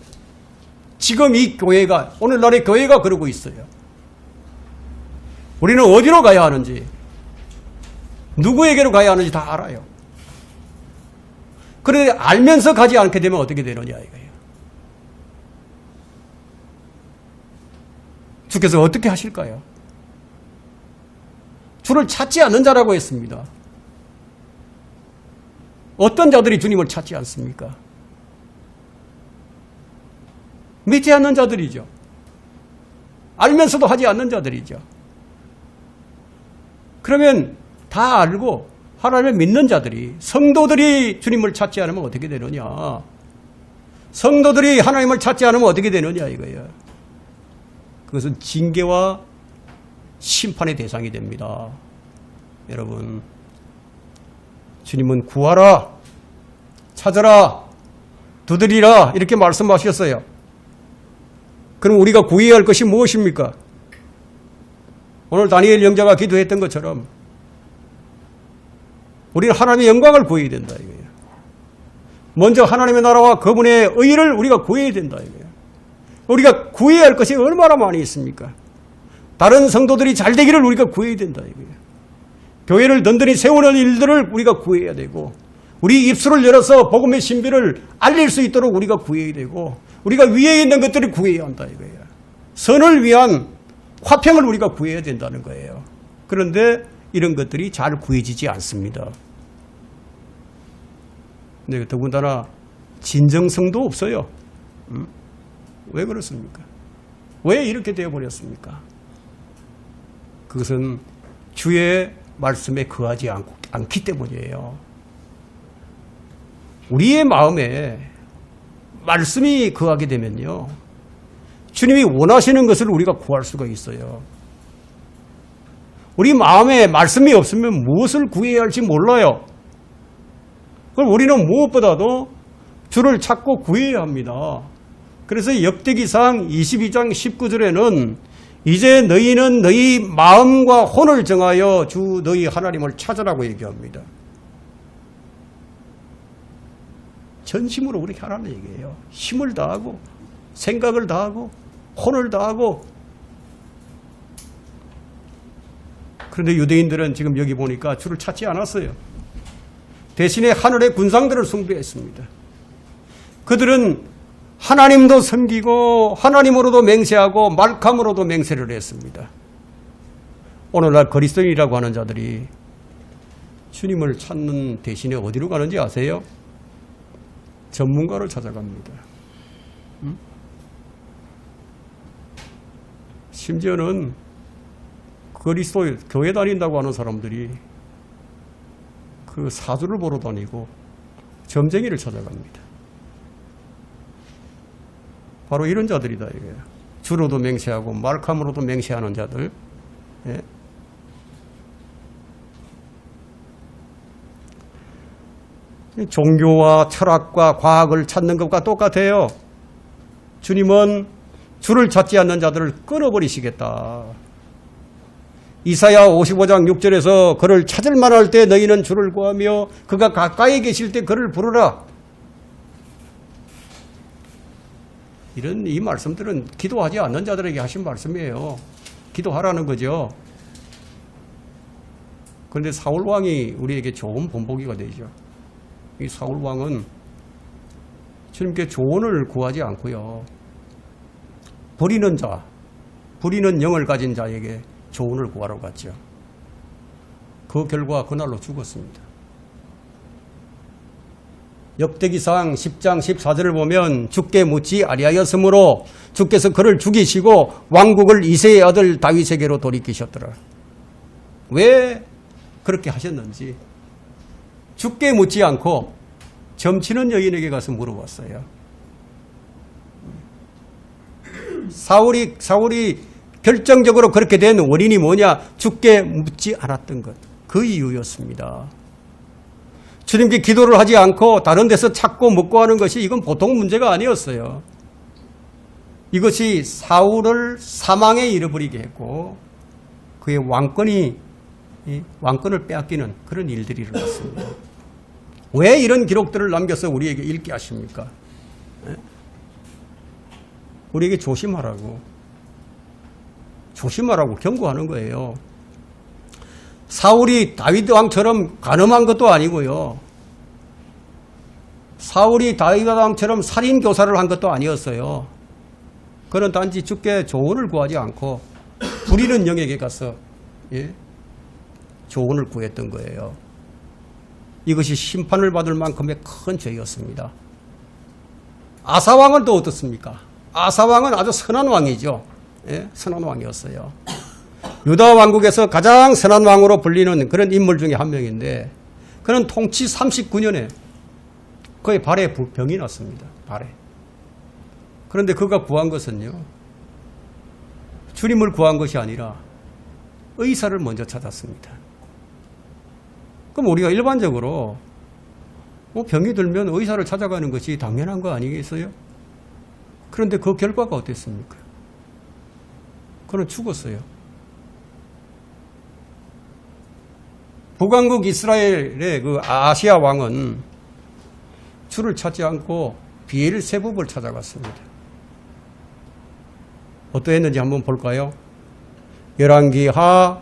S1: 지금 이 교회가, 오늘날의 교회가 그러고 있어요. 우리는 어디로 가야 하는지, 누구에게로 가야 하는지 다 알아요. 그런데 알면서 가지 않게 되면 어떻게 되느냐 이거예요. 주께서 어떻게 하실까요? 주를 찾지 않는 자라고 했습니다. 어떤 자들이 주님을 찾지 않습니까? 믿지 않는 자들이죠. 알면서도 하지 않는 자들이죠. 그러면 다 알고 하나님을 믿는 자들이, 성도들이 주님을 찾지 않으면 어떻게 되느냐. 성도들이 하나님을 찾지 않으면 어떻게 되느냐 이거예요. 그것은 징계와 심판의 대상이 됩니다. 여러분, 주님은 구하라, 찾아라, 두드리라 이렇게 말씀하셨어요. 그럼 우리가 구해야 할 것이 무엇입니까? 오늘 다니엘 영자가 기도했던 것처럼 우리는 하나님의 영광을 구해야 된다 이거예요. 먼저 하나님의 나라와 그분의 의를 우리가 구해야 된다 이거예요. 우리가 구해야 할 것이 얼마나 많이 있습니까? 다른 성도들이 잘 되기를 우리가 구해야 된다 이거예요. 교회를 든든히 세우는 일들을 우리가 구해야 되고, 우리 입술을 열어서 복음의 신비를 알릴 수 있도록 우리가 구해야 되고, 우리가 위에 있는 것들을 구해야 한다 이거예요. 선을 위한 화평을 우리가 구해야 된다는 거예요. 그런데 이런 것들이 잘 구해지지 않습니다. 네, 더군다나 진정성도 없어요. 왜 그렇습니까? 왜 이렇게 되어버렸습니까? 그것은 주의 말씀에 거하지 않기 때문이에요. 우리의 마음에 말씀이 거하게 되면요, 주님이 원하시는 것을 우리가 구할 수가 있어요. 우리 마음에 말씀이 없으면 무엇을 구해야 할지 몰라요. 그럼 우리는 무엇보다도 주를 찾고 구해야 합니다. 그래서 역대기상 22장 19절에는 이제 너희는 너희 마음과 혼을 정하여 주 너희 하나님을 찾으라고 얘기합니다. 전심으로 그렇게 하라는 얘기예요. 힘을 다하고 생각을 다하고 혼을 다하고. 그런데 유대인들은 지금 여기 보니까 주를 찾지 않았어요. 대신에 하늘의 군상들을 숭배했습니다. 그들은 하나님도 섬기고 하나님으로도 맹세하고 말캄으로도 맹세를 했습니다. 오늘날 그리스도인이라고 하는 자들이 주님을 찾는 대신에 어디로 가는지 아세요? 전문가를 찾아갑니다. 심지어는 그리스도 교회 다닌다고 하는 사람들이 그 사주를 보러 다니고 점쟁이를 찾아갑니다. 바로 이런 자들이다 이거예요. 주로도 맹세하고 말캄으로도 맹세하는 자들. 예. 종교와 철학과 과학을 찾는 것과 똑같아요. 주님은 주를 찾지 않는 자들을 끊어버리시겠다. 이사야 55장 6절에서 그를 찾을 만할 때 너희는 주를 구하며 그가 가까이 계실 때 그를 부르라. 이 말씀들은 기도하지 않는 자들에게 하신 말씀이에요. 기도하라는 거죠. 그런데 사울 왕이 우리에게 좋은 본보기가 되죠. 이 사울 왕은 주님께 조언을 구하지 않고요, 부리는 영을 가진 자에게 조언을 구하러 갔죠. 그 결과 그날로 죽었습니다. 역대기상 10장 14절을 보면 주께 묻지 아니하였으므로 주께서 그를 죽이시고 왕국을 이새의 아들 다윗에게로 돌이키셨더라. 왜 그렇게 하셨는지 주께 묻지 않고 점치는 여인에게 가서 물어봤어요. 사울이 결정적으로 그렇게 된 원인이 뭐냐? 주께 묻지 않았던 것. 그 이유였습니다. 주님께 기도를 하지 않고 다른 데서 찾고 먹고 하는 것이 이건 보통 문제가 아니었어요. 이것이 사울을 사망에 이르버리게 했고 그의 왕권을 빼앗기는 그런 일들이 일어났습니다. 왜 이런 기록들을 남겨서 우리에게 읽게 하십니까? 우리에게 조심하라고 경고하는 거예요. 사울이 다윗 왕처럼 간음한 것도 아니고요, 사울이 다윗 왕처럼 살인 교사를 한 것도 아니었어요. 그는 단지 주께 조언을 구하지 않고 부리는 영에게 가서 조언을 구했던 거예요. 이것이 심판을 받을 만큼의 큰 죄였습니다. 아사왕은 또 어떻습니까? 아사왕은 아주 선한 왕이죠. 선한 왕이었어요. 유다 왕국에서 가장 선한 왕으로 불리는 그런 인물 중에 한 명인데 그는 통치 39년에 그의 발에 병이 났습니다. 발에. 그런데 그가 구한 것은요. 주님을 구한 것이 아니라 의사를 먼저 찾았습니다. 그럼 우리가 일반적으로 병이 들면 의사를 찾아가는 것이 당연한 거 아니겠어요? 그런데 그 결과가 어땠습니까? 그는 죽었어요. 북왕국 이스라엘의 그 아시아 왕은 주를 찾지 않고 비엘세붑을 찾아갔습니다. 어떠했는지 한번 볼까요? 열왕기하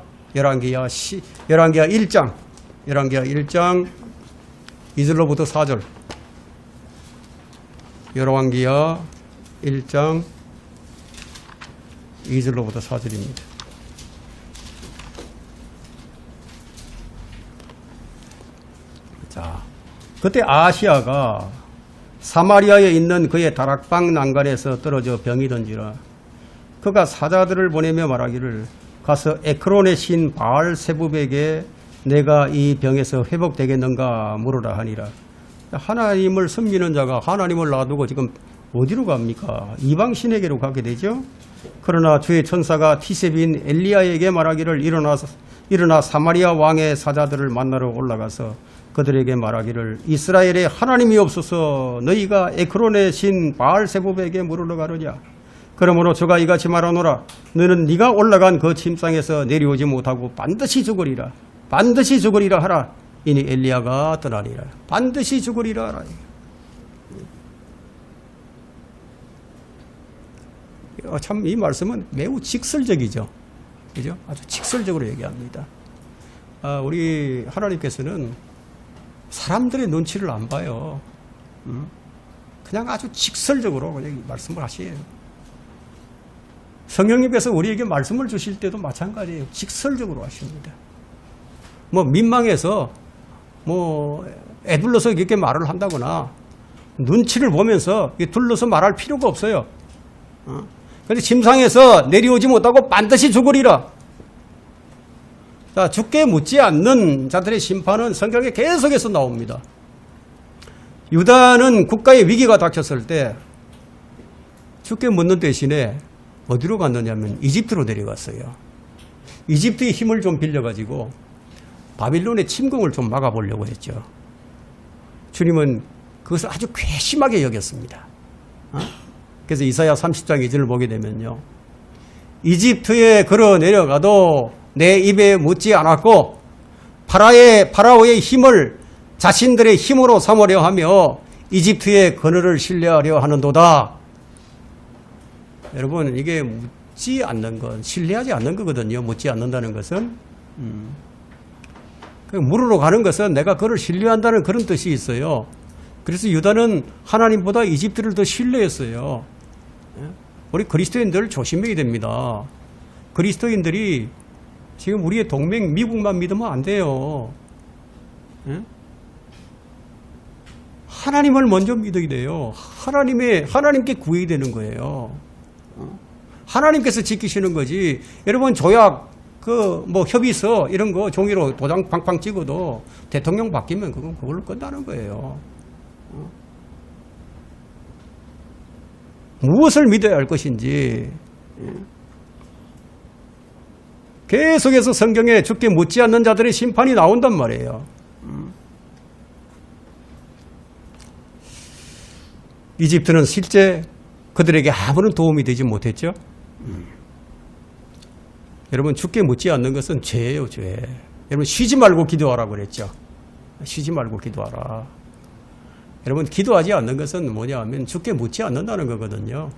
S1: 1장 2절로부터 4절. 열왕기하 1장 2절로부터 4절입니다. 자, 그때 아시아가 사마리아에 있는 그의 다락방 난간에서 떨어져 병이 든지라 그가 사자들을 보내며 말하기를 가서 에크론의 신 바알세붑에게 내가 이 병에서 회복되겠는가 물으라 하니라. 하나님을 섬기는 자가 하나님을 놔두고 지금 어디로 갑니까? 이방신에게로 가게 되죠. 그러나 주의 천사가 티셉인 엘리야에게 말하기를 일어나 사마리아 왕의 사자들을 만나러 올라가서 그들에게 말하기를 이스라엘에 하나님이 없어서 너희가 에크론의 신 바알세붑에게 물으러 가느냐. 그러므로 주가 이같이 말하노라. 너는 네가 올라간 그 침상에서 내려오지 못하고 반드시 죽으리라. 반드시 죽으리라 하라. 이니 엘리야가 떠나리라. 반드시 죽으리라 하라. 참 이 말씀은 매우 직설적이죠. 그죠? 아주 직설적으로 얘기합니다. 우리 하나님께서는 사람들의 눈치를 안 봐요. 그냥 아주 직설적으로 그냥 말씀을 하시에요. 성령님께서 우리에게 말씀을 주실 때도 마찬가지예요. 직설적으로 하십니다. 민망해서 애둘러서 이렇게 말을 한다거나 눈치를 보면서 둘러서 말할 필요가 없어요. 그런데 침상에서 내려오지 못하고 반드시 죽으리라. 자, 죽게 묻지 않는 자들의 심판은 성경에 계속해서 나옵니다. 유다는 국가의 위기가 닥쳤을 때 죽게 묻는 대신에 어디로 갔느냐면 이집트로 내려갔어요. 이집트의 힘을 좀 빌려가지고 바빌론의 침공을 좀 막아보려고 했죠. 주님은 그것을 아주 괘씸하게 여겼습니다. 그래서 이사야 30장 2절을 보게 되면요. 이집트에 걸어 내려가도 내 입에 묻지 않았고 파라오의 힘을 자신들의 힘으로 삼으려 하며 이집트의 그늘을 신뢰하려 하는도다. 여러분, 이게 묻지 않는 건 신뢰하지 않는 거거든요. 묻지 않는다는 것은 물으러 가는 것은 내가 그를 신뢰한다는 그런 뜻이 있어요. 그래서 유다는 하나님보다 이집트를 더 신뢰했어요. 우리 그리스도인들 조심해야 됩니다. 그리스도인들이 지금 우리의 동맹 미국만 믿으면 안 돼요. 하나님을 먼저 믿어야 돼요. 하나님께 구해야 되는 거예요. 하나님께서 지키시는 거지. 여러분, 조약, 협의서, 이런 거 종이로 도장 팡팡 찍어도 대통령 바뀌면 그걸로 끝나는 거예요. 무엇을 믿어야 할 것인지. 계속해서 성경에 죽게 묻지 않는 자들의 심판이 나온단 말이에요. 이집트는 실제 그들에게 아무런 도움이 되지 못했죠. 여러분, 죽게 묻지 않는 것은 죄예요, 죄. 여러분, 쉬지 말고 기도하라고 그랬죠. 쉬지 말고 기도하라. 여러분, 기도하지 않는 것은 뭐냐 하면 죽게 묻지 않는다는 거거든요.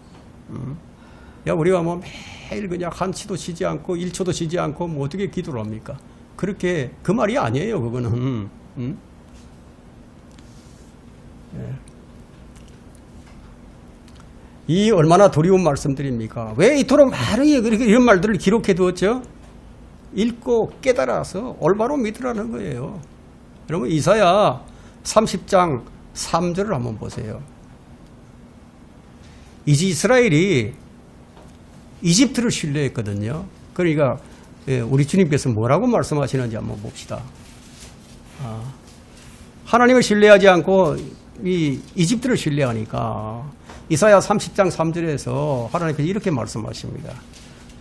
S1: 우리가 매일 그냥 한치도 쉬지 않고 1초도 쉬지 않고 어떻게 기도를 합니까? 그렇게 그 말이 아니에요, 그거는. 이 얼마나 두려운 말씀들입니까? 왜 이토록 많은 이런 말들을 기록해 두었죠? 읽고 깨달아서 올바로 믿으라는 거예요. 여러분, 이사야 30장 3절을 한번 보세요. 이스라엘이 이집트를 신뢰했거든요. 그러니까 우리 주님께서 뭐라고 말씀하시는지 한번 봅시다. 하나님을 신뢰하지 않고 이집트를 신뢰하니까 이사야 30장 3절에서 하나님께서 이렇게 말씀하십니다.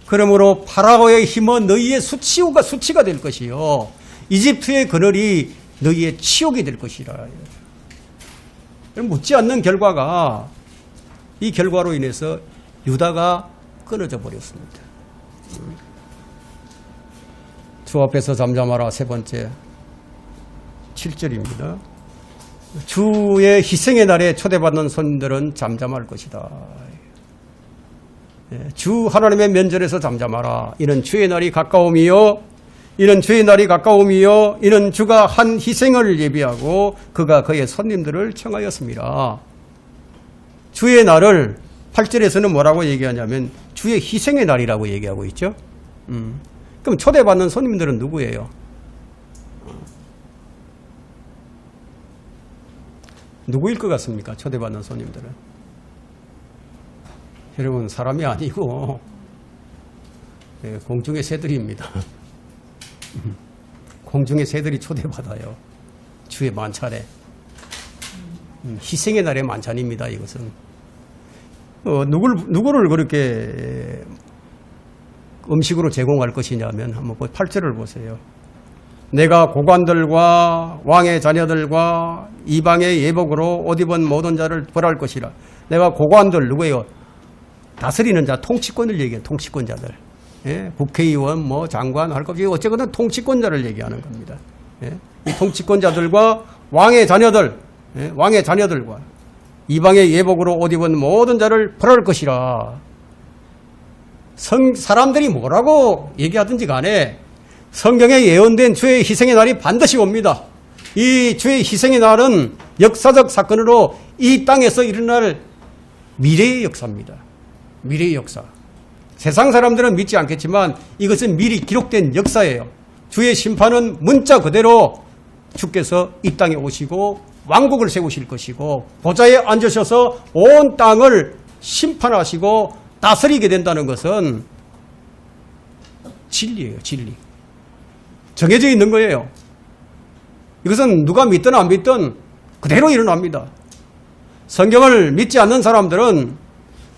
S1: 그러므로 파라오의 힘은 너희의 수치가 될 것이요 이집트의 그늘이 너희의 치욕이 될 것이라. 묻지 않는 결과가 이 결과로 인해서 유다가 끊어져 버렸습니다. 주 앞에서 잠잠하라. 세 번째 7절입니다. 주의 희생의 날에 초대받는 손님들은 잠잠할 것이다. 주 하나님의 면전에서 잠잠하라. 이는 주의 날이 가까움이요 이는 주의 날이 가까움이요 이는 주가 한 희생을 예비하고 그가 그의 손님들을 청하였습니다. 주의 날을 8절에서는 뭐라고 얘기하냐면 주의 희생의 날이라고 얘기하고 있죠. 그럼 초대받는 손님들은 누구예요? 누구일 것 같습니까? 초대받는 손님들은. 여러분, 사람이 아니고 공중의 새들입니다. 공중의 새들이 초대받아요. 주의 만찬에. 희생의 날의 만찬입니다. 이것은. 누구를 그렇게 음식으로 제공할 것이냐면 한번 8절을 보세요. 내가 고관들과 왕의 자녀들과 이방의 예복으로 옷 입은 모든 자를 벌할 것이라. 내가 고관들 누구예요? 다스리는 자, 통치권을 얘기해요. 통치권자들. 예? 국회의원, 장관 할 것 없이 어쨌거나 통치권자를 얘기하는 겁니다. 예? 이 통치권자들과 왕의 자녀들, 예? 왕의 자녀들과 이방의 예복으로 옷 입은 모든 자를 벌할 것이라. 사람들이 뭐라고 얘기하든지 간에 성경에 예언된 주의 희생의 날이 반드시 옵니다. 이 주의 희생의 날은 역사적 사건으로 이 땅에서 일어날 미래의 역사입니다. 미래의 역사. 세상 사람들은 믿지 않겠지만 이것은 미리 기록된 역사예요. 주의 심판은 문자 그대로 주께서 이 땅에 오시고 왕국을 세우실 것이고 보좌에 앉으셔서 온 땅을 심판하시고 다스리게 된다는 것은 진리예요. 진리. 정해져 있는 거예요. 이것은 누가 믿든 안 믿든 그대로 일어납니다. 성경을 믿지 않는 사람들은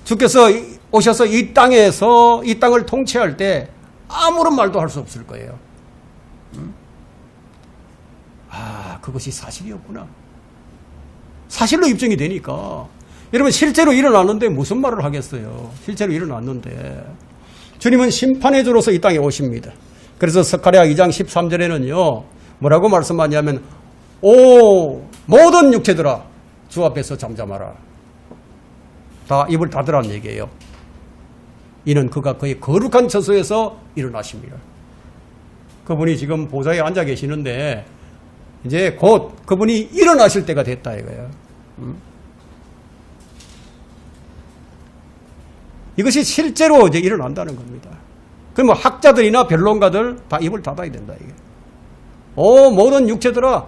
S1: 주께서 오셔서 이 땅에서 이 땅을 통치할 때 아무런 말도 할 수 없을 거예요. 그것이 사실이었구나. 사실로 입증이 되니까. 여러분, 실제로 일어났는데 무슨 말을 하겠어요. 실제로 일어났는데. 주님은 심판의 주로서 이 땅에 오십니다. 그래서 스가랴 2장 13절에는요. 뭐라고 말씀하냐면 오 모든 육체들아 주 앞에서 잠잠하라. 다 입을 닫으라는 얘기예요. 이는 그가 그의 거룩한 처소에서 일어나십니다. 그분이 지금 보좌에 앉아 계시는데 이제 곧 그분이 일어나실 때가 됐다 이거예요. 이것이 실제로 이제 일어난다는 겁니다. 그럼 학자들이나 변론가들 다 입을 닫아야 된다 이게. 모든 육체들아,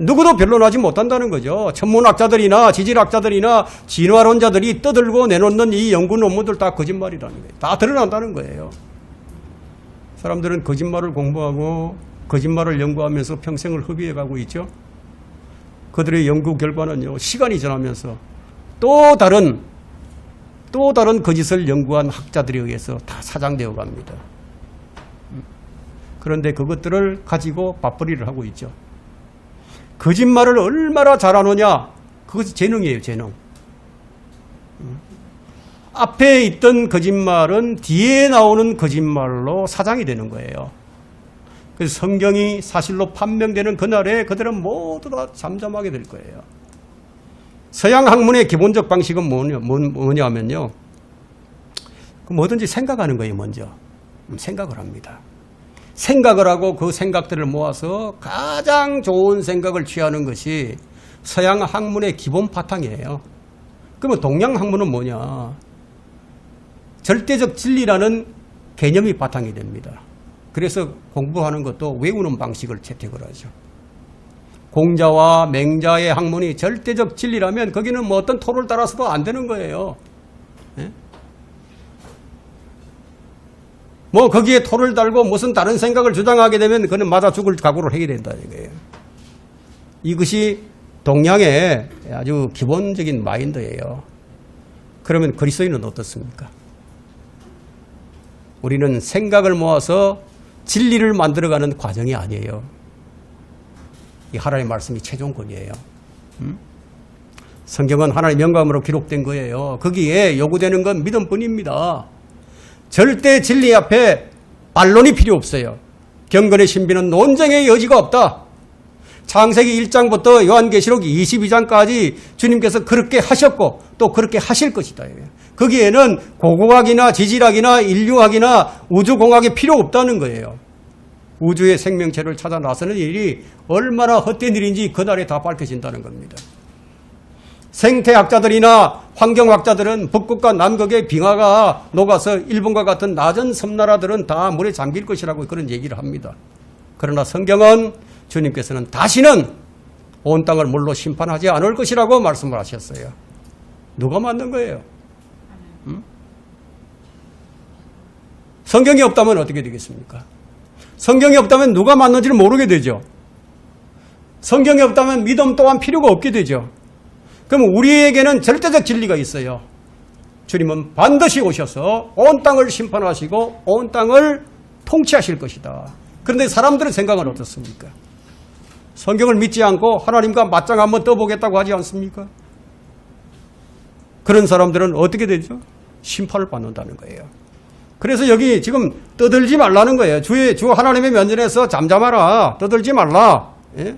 S1: 누구도 변론하지 못한다는 거죠. 천문학자들이나 지질학자들이나 진화론자들이 떠들고 내놓는 이 연구 논문들 다 거짓말이라는 거예요. 다 드러난다는 거예요. 사람들은 거짓말을 공부하고 거짓말을 연구하면서 평생을 허비해가고 있죠. 그들의 연구 결과는요, 시간이 지나면서 또 다른 거짓을 연구한 학자들에 의해서 다 사장되어 갑니다. 그런데 그것들을 가지고 맞벌이를 하고 있죠. 거짓말을 얼마나 잘하느냐, 그것이 재능이에요, 재능. 앞에 있던 거짓말은 뒤에 나오는 거짓말로 사장이 되는 거예요. 그래서 성경이 사실로 판명되는 그날에 그들은 모두 다 잠잠하게 될 거예요. 서양 학문의 기본적 방식은 뭐냐면요. 뭐든지 생각하는 거예요, 먼저. 생각을 합니다. 생각을 하고 그 생각들을 모아서 가장 좋은 생각을 취하는 것이 서양 학문의 기본 바탕이에요. 그러면 동양 학문은 뭐냐? 절대적 진리라는 개념이 바탕이 됩니다. 그래서 공부하는 것도 외우는 방식을 채택을 하죠. 공자와 맹자의 학문이 절대적 진리라면 거기는 뭐 어떤 토를 따라서도 안 되는 거예요. 네? 뭐 거기에 토를 달고 무슨 다른 생각을 주장하게 되면 그는 맞아 죽을 각오를 해야 된다 이거예요. 이것이 동양의 아주 기본적인 마인드예요. 그러면 그리스도인은 어떻습니까? 우리는 생각을 모아서 진리를 만들어가는 과정이 아니에요. 이 하나님의 말씀이 최종권이에요. 성경은 하나님의 영감으로 기록된 거예요. 거기에 요구되는 건 믿음뿐입니다. 절대 진리 앞에 반론이 필요 없어요. 경건의 신비는 논쟁의 여지가 없다. 창세기 1장부터 요한계시록 22장까지 주님께서 그렇게 하셨고 또 그렇게 하실 것이다. 거기에는 고고학이나 지질학이나 인류학이나 우주공학이 필요 없다는 거예요. 우주의 생명체를 찾아 나서는 일이 얼마나 헛된 일인지 그날에 다 밝혀진다는 겁니다. 생태학자들이나 환경학자들은 북극과 남극의 빙하가 녹아서 일본과 같은 낮은 섬나라들은 다 물에 잠길 것이라고 그런 얘기를 합니다. 그러나 성경은 주님께서는 다시는 온 땅을 물로 심판하지 않을 것이라고 말씀을 하셨어요. 누가 만든 거예요? 성경이 없다면 어떻게 되겠습니까? 성경이 없다면 누가 만든지를 모르게 되죠. 성경이 없다면 믿음 또한 필요가 없게 되죠. 그럼 우리에게는 절대적 진리가 있어요. 주님은 반드시 오셔서 온 땅을 심판하시고 온 땅을 통치하실 것이다. 그런데 사람들의 생각은 어떻습니까? 성경을 믿지 않고 하나님과 맞짱 한번 떠보겠다고 하지 않습니까? 그런 사람들은 어떻게 되죠? 심판을 받는다는 거예요. 그래서 여기 지금 떠들지 말라는 거예요. 주 하나님의 면전에서 잠잠하라. 떠들지 말라. 예?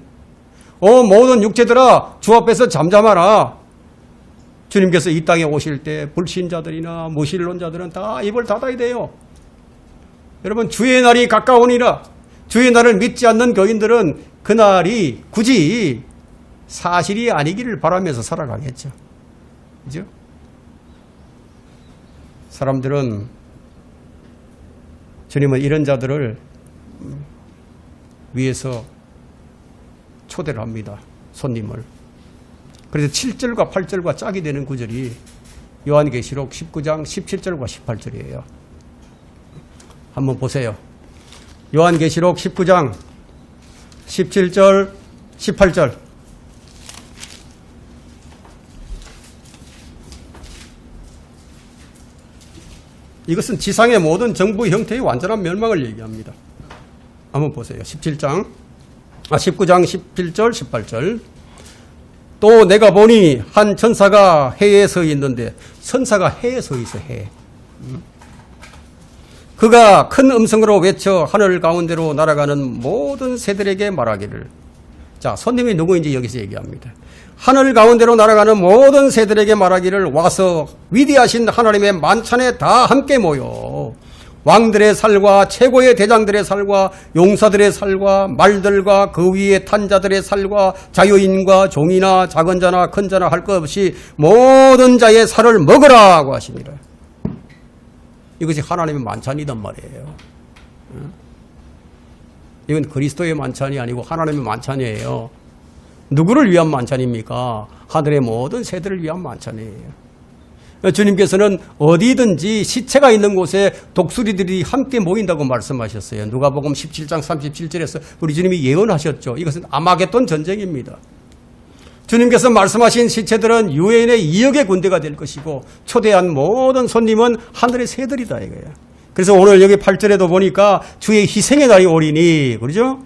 S1: 모든 육체들아 주 앞에서 잠잠하라. 주님께서 이 땅에 오실 때 불신자들이나 무신론자들은 다 입을 닫아야 돼요. 여러분 주의 날이 가까우니라. 주의 날을 믿지 않는 교인들은 그날이 굳이 사실이 아니기를 바라면서 살아가겠죠. 그죠? 사람들은 주님은 이런 자들을 위해서 초대를 합니다. 손님을. 그래서 7절과 8절과 짝이 되는 구절이 요한계시록 19장 17절과 18절이에요. 한번 보세요. 요한계시록 19장 17절 18절 이것은 지상의 모든 정부 형태의 완전한 멸망을 얘기합니다. 한번 보세요. 19장 17절 18절 또 내가 보니 한 천사가 해에 서 있는데 천사가 해에 서 있어. 해. 그가 큰 음성으로 외쳐 하늘 가운데로 날아가는 모든 새들에게 말하기를. 자, 손님이 누구인지 여기서 얘기합니다. 하늘 가운데로 날아가는 모든 새들에게 말하기를 와서 위대하신 하나님의 만찬에 다 함께 모여 왕들의 살과 최고의 대장들의 살과 용사들의 살과 말들과 그 위에 탄 자들의 살과 자유인과 종이나 작은 자나 큰 자나 할 것 없이 모든 자의 살을 먹으라고 하십니다. 이것이 하나님의 만찬이란 말이에요. 이건 그리스도의 만찬이 아니고 하나님의 만찬이에요. 누구를 위한 만찬입니까? 하늘의 모든 새들을 위한 만찬이에요. 주님께서는 어디든지 시체가 있는 곳에 독수리들이 함께 모인다고 말씀하셨어요. 누가복음 17장 37절에서 우리 주님이 예언하셨죠. 이것은 아마겟돈 전쟁입니다. 주님께서 말씀하신 시체들은 유엔의 2억의 군대가 될 것이고 초대한 모든 손님은 하늘의 새들이다 이거예요. 그래서 오늘 여기 8절에도 보니까 주의 희생의 날이 오리니 그러죠?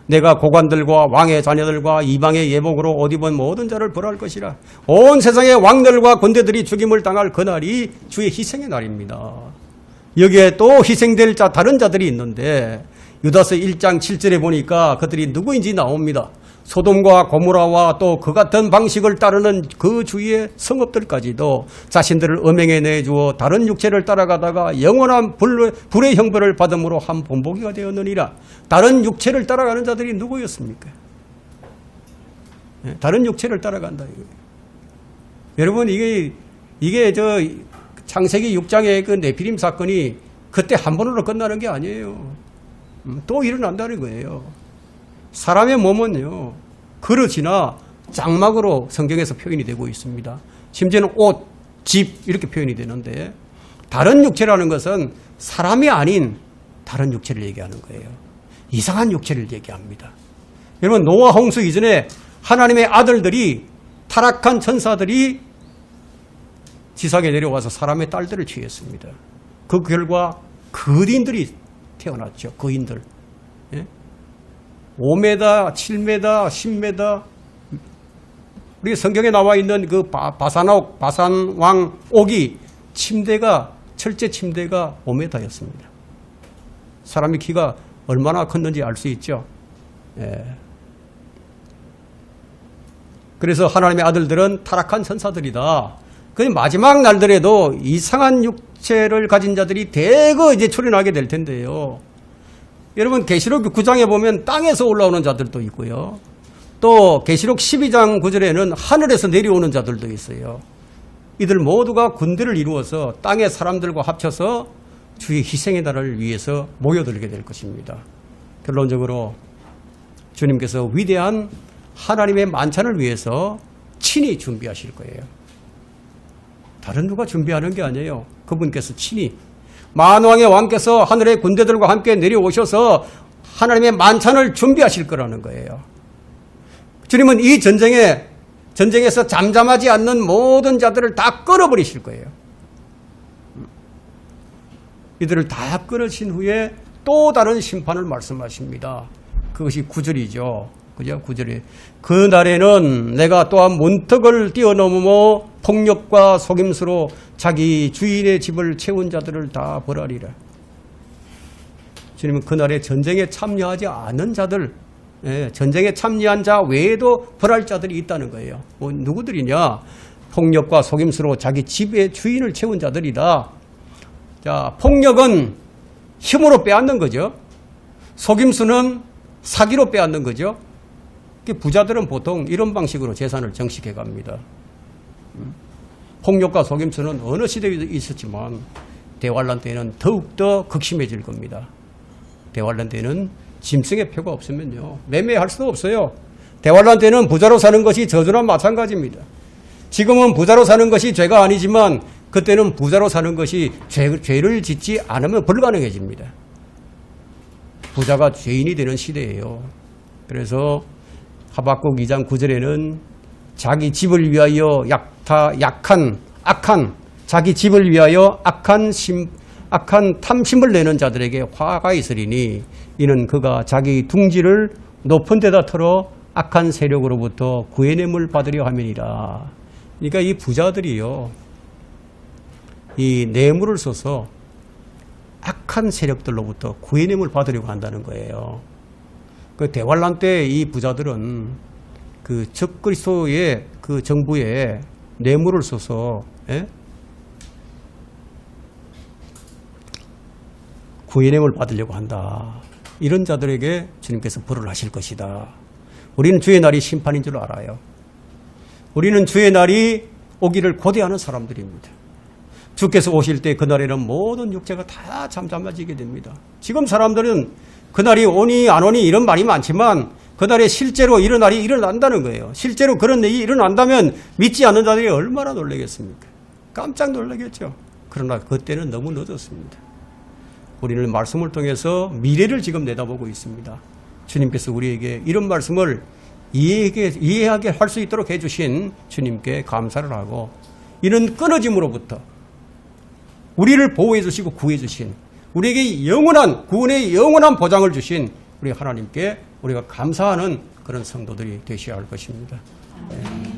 S1: 내가 고관들과 왕의 자녀들과 이방의 예복으로 옷 입은 모든 자를 벌할 것이라. 온 세상의 왕들과 군대들이 죽임을 당할 그날이 주의 희생의 날입니다. 여기에 또 희생될 다른 자들이 있는데 유다서 1장 7절에 보니까 그들이 누구인지 나옵니다. 소돔과 고모라와 또 그 같은 방식을 따르는 그 주위의 성읍들까지도 자신들을 음행에 내주어 다른 육체를 따라가다가 영원한 불의 형벌을 받음으로 한 본보기가 되었느니라. 다른 육체를 따라가는 자들이 누구였습니까? 다른 육체를 따라간다. 여러분 이게 저 창세기 6장의 그 네피림 사건이 그때 한 번으로 끝나는 게 아니에요. 또 일어난다는 거예요. 사람의 몸은요, 그릇이나 장막으로 성경에서 표현이 되고 있습니다. 심지어는 옷, 집 이렇게 표현이 되는데 다른 육체라는 것은 사람이 아닌 다른 육체를 얘기하는 거예요. 이상한 육체를 얘기합니다. 여러분, 노아 홍수 이전에 하나님의 아들들이, 타락한 천사들이 지상에 내려와서 사람의 딸들을 취했습니다. 그 결과 거인들이 태어났죠. 거인들. 5m, 7m, 10m. 우리 성경에 나와 있는 그 바산왕 옥이 철제 침대가 5m였습니다. 사람의 키가 얼마나 컸는지 알 수 있죠. 그래서 하나님의 아들들은 타락한 천사들이다. 그 마지막 날들에도 이상한 육체를 가진 자들이 대거 이제 출현하게 될 텐데요. 여러분, 계시록 9장에 보면 땅에서 올라오는 자들도 있고요. 또 계시록 12장 9절에는 하늘에서 내려오는 자들도 있어요. 이들 모두가 군대를 이루어서 땅의 사람들과 합쳐서 주의 희생의 날을 위해서 모여들게 될 것입니다. 결론적으로 주님께서 위대한 하나님의 만찬을 위해서 친히 준비하실 거예요. 다른 누가 준비하는 게 아니에요. 그분께서 친히, 만왕의 왕께서 하늘의 군대들과 함께 내려오셔서 하나님의 만찬을 준비하실 거라는 거예요. 주님은 이 전쟁에서 잠잠하지 않는 모든 자들을 다 끊어버리실 거예요. 이들을 다 끊으신 후에 또 다른 심판을 말씀하십니다. 그것이 9절이죠. 그죠? 9절에 그날에는 내가 또한 문턱을 뛰어넘어 폭력과 속임수로 자기 주인의 집을 채운 자들을 다 벌하리라. 주님은 그날에 전쟁에 참여하지 않은 자들, 전쟁에 참여한 자 외에도 벌할 자들이 있다는 거예요. 누구들이냐? 폭력과 속임수로 자기 집의 주인을 채운 자들이다. 자, 폭력은 힘으로 빼앗는 거죠. 속임수는 사기로 빼앗는 거죠. 부자들은 보통 이런 방식으로 재산을 정식해 갑니다. 폭력과 속임수는 어느 시대에도 있었지만 대환란 때는 더욱더 극심해질 겁니다. 대환란 때는 짐승의 표가 없으면요, 매매할 수도 없어요. 대환란 때는 부자로 사는 것이 저주나 마찬가지입니다. 지금은 부자로 사는 것이 죄가 아니지만 그때는 부자로 사는 것이 죄를 짓지 않으면 불가능해집니다. 부자가 죄인이 되는 시대예요. 그래서 하박국 2장 9절에는 자기 집을 위하여 자기 집을 위하여 악한 탐심을 내는 자들에게 화가 있으리니 이는 그가 자기 둥지를 높은 데다 털어 악한 세력으로부터 구해냄을 받으려 함이니라. 그러니까 이 부자들이요, 이 뇌물을 써서 악한 세력들로부터 구해냄을 받으려고 한다는 거예요. 그 대환란 때 이 부자들은 그 적그리스도의 그 정부에 뇌물을 써서 구해냄을 받으려고 한다. 이런 자들에게 주님께서 벌을 하실 것이다. 우리는 주의 날이 심판인 줄 알아요. 우리는 주의 날이 오기를 고대하는 사람들입니다. 주께서 오실 때 그날에는 모든 육체가 다 잠잠해지게 됩니다. 지금 사람들은 그날이 오니 안 오니 이런 말이 많지만 그날에 실제로 이런 날이 일어난다는 거예요. 실제로 그런 일이 일어난다면 믿지 않는 자들이 얼마나 놀라겠습니까? 깜짝 놀라겠죠. 그러나 그때는 너무 늦었습니다. 우리는 말씀을 통해서 미래를 지금 내다보고 있습니다. 주님께서 우리에게 이런 말씀을 이해하게 할 수 있도록 해주신 주님께 감사를 하고, 이는 끊어짐으로부터 우리를 보호해 주시고 구해 주신, 우리에게 영원한 구원의 영원한 보장을 주신 우리 하나님께 우리가 감사하는 그런 성도들이 되셔야 할 것입니다. 네.